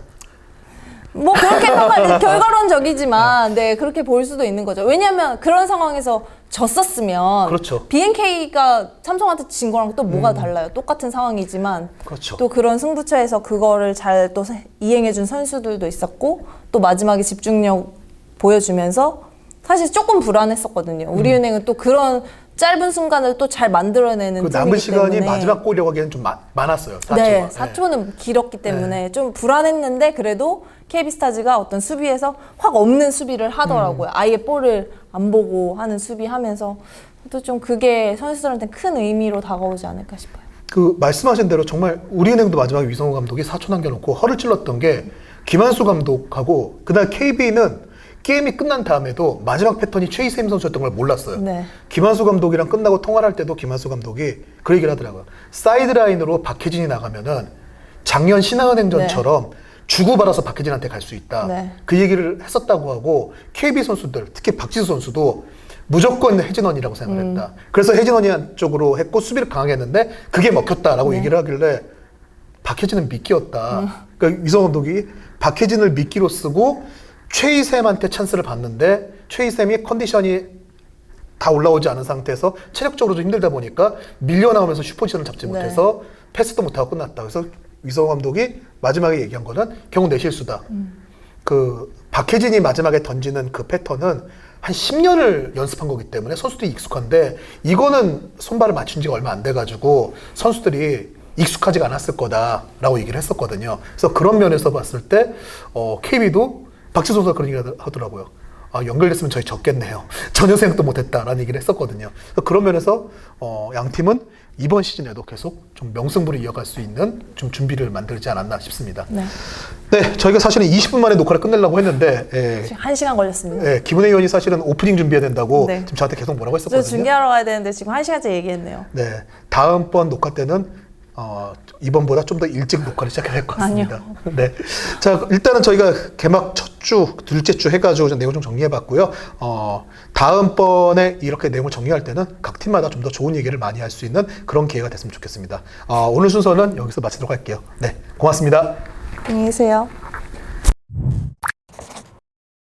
뭐 그렇게 평가 결과론적이지만 네 그렇게 볼 수도 있는 거죠. 왜냐하면 그런 상황에서 졌었으면 그렇죠. BNK가 삼성한테 진 거랑 또 뭐가 달라요. 똑같은 상황이지만 그렇죠. 또 그런 승부처에서 그거를 잘 또 이행해준 선수들도 있었고 또 마지막에 집중력 보여주면서 사실 조금 불안했었거든요. 우리은행은 또 그런 짧은 순간을 또 잘 만들어내는 그 팀이기 남은 시간이 때문에 마지막 골이라고 하기에는 좀 많았어요. 4초가. 네, 4초는 길었기 때문에 좀 불안했는데 그래도 KB스타즈가 어떤 수비에서 확 없는 수비를 하더라고요. 아예 볼을 안 보고 하는 수비하면서 또 좀 그게 선수들한테 큰 의미로 다가오지 않을까 싶어요. 그 말씀하신 대로 정말 우리은행도 마지막에 위성호 감독이 4초 남겨놓고 허를 찔렀던 게 김한수 감독하고 그날 KB는 게임이 끝난 다음에도 마지막 패턴이 최희샘 선수였던 걸 몰랐어요. 네. 김한수 감독이랑 끝나고 통화를 할 때도 김한수 감독이 그 얘기를 하더라고요. 사이드라인으로 박혜진이 나가면은 작년 신한은행전처럼 주고받아서 박혜진한테 갈 수 있다. 네. 그 얘기를 했었다고 하고 KB 선수들, 특히 박지수 선수도 무조건 혜진원이라고 생각을 했다. 그래서 혜진원이 쪽으로 했고 수비를 강하게 했는데 그게 먹혔다라고 얘기를 하길래 박혜진은 미끼였다. 그러니까 위성 감독이 박혜진을 미끼로 쓰고 최희샘한테 찬스를 봤는데 최희샘이 컨디션이 다 올라오지 않은 상태에서 체력적으로도 힘들다 보니까 밀려나오면서 슈퍼지션을 잡지 못해서 패스도 못하고 끝났다. 그래서 위성 감독이 마지막에 얘기한 거는 결국 내 실수다. 그 박혜진이 마지막에 던지는 그 패턴은 한 10년을 연습한 거기 때문에 선수들이 익숙한데 이거는 손발을 맞춘 지가 얼마 안 돼가지고 선수들이 익숙하지가 않았을 거다라고 얘기를 했었거든요. 그래서 그런 면에서 봤을 때 KB도 박지수 선수가 그런 얘기 하더라고요. 아, 연결됐으면 저희 졌겠네요. 전혀 생각도 못했다라는 얘기를 했었거든요. 그래서 그런 면에서 양 팀은 이번 시즌에도 계속 좀 명승부를 이어갈 수 있는 좀 준비를 만들지 않았나 싶습니다. 네. 네, 저희가 사실은 20분 만에 녹화를 끝내려고 했는데 지금 1시간 걸렸습니다. 김은혜 의원이 사실은 오프닝 준비해야 된다고 네. 지금 저한테 계속 뭐라고 저 했었거든요. 중계하러 가야 되는데 지금 1시간째 얘기했네요. 네, 다음번 녹화 때는 이번보다 좀 더 일찍 녹화를 시작해야 될 것 같습니다. 네, 자 일단은 저희가 개막 첫 주, 둘째 주 해가지고 좀 내용 좀 정리해봤고요. 다음번에 이렇게 내용을 정리할 때는 각 팀마다 좀 더 좋은 얘기를 많이 할 수 있는 그런 기회가 됐으면 좋겠습니다. 오늘 순서는 여기서 마치도록 할게요. 네, 고맙습니다. 안녕히 계세요.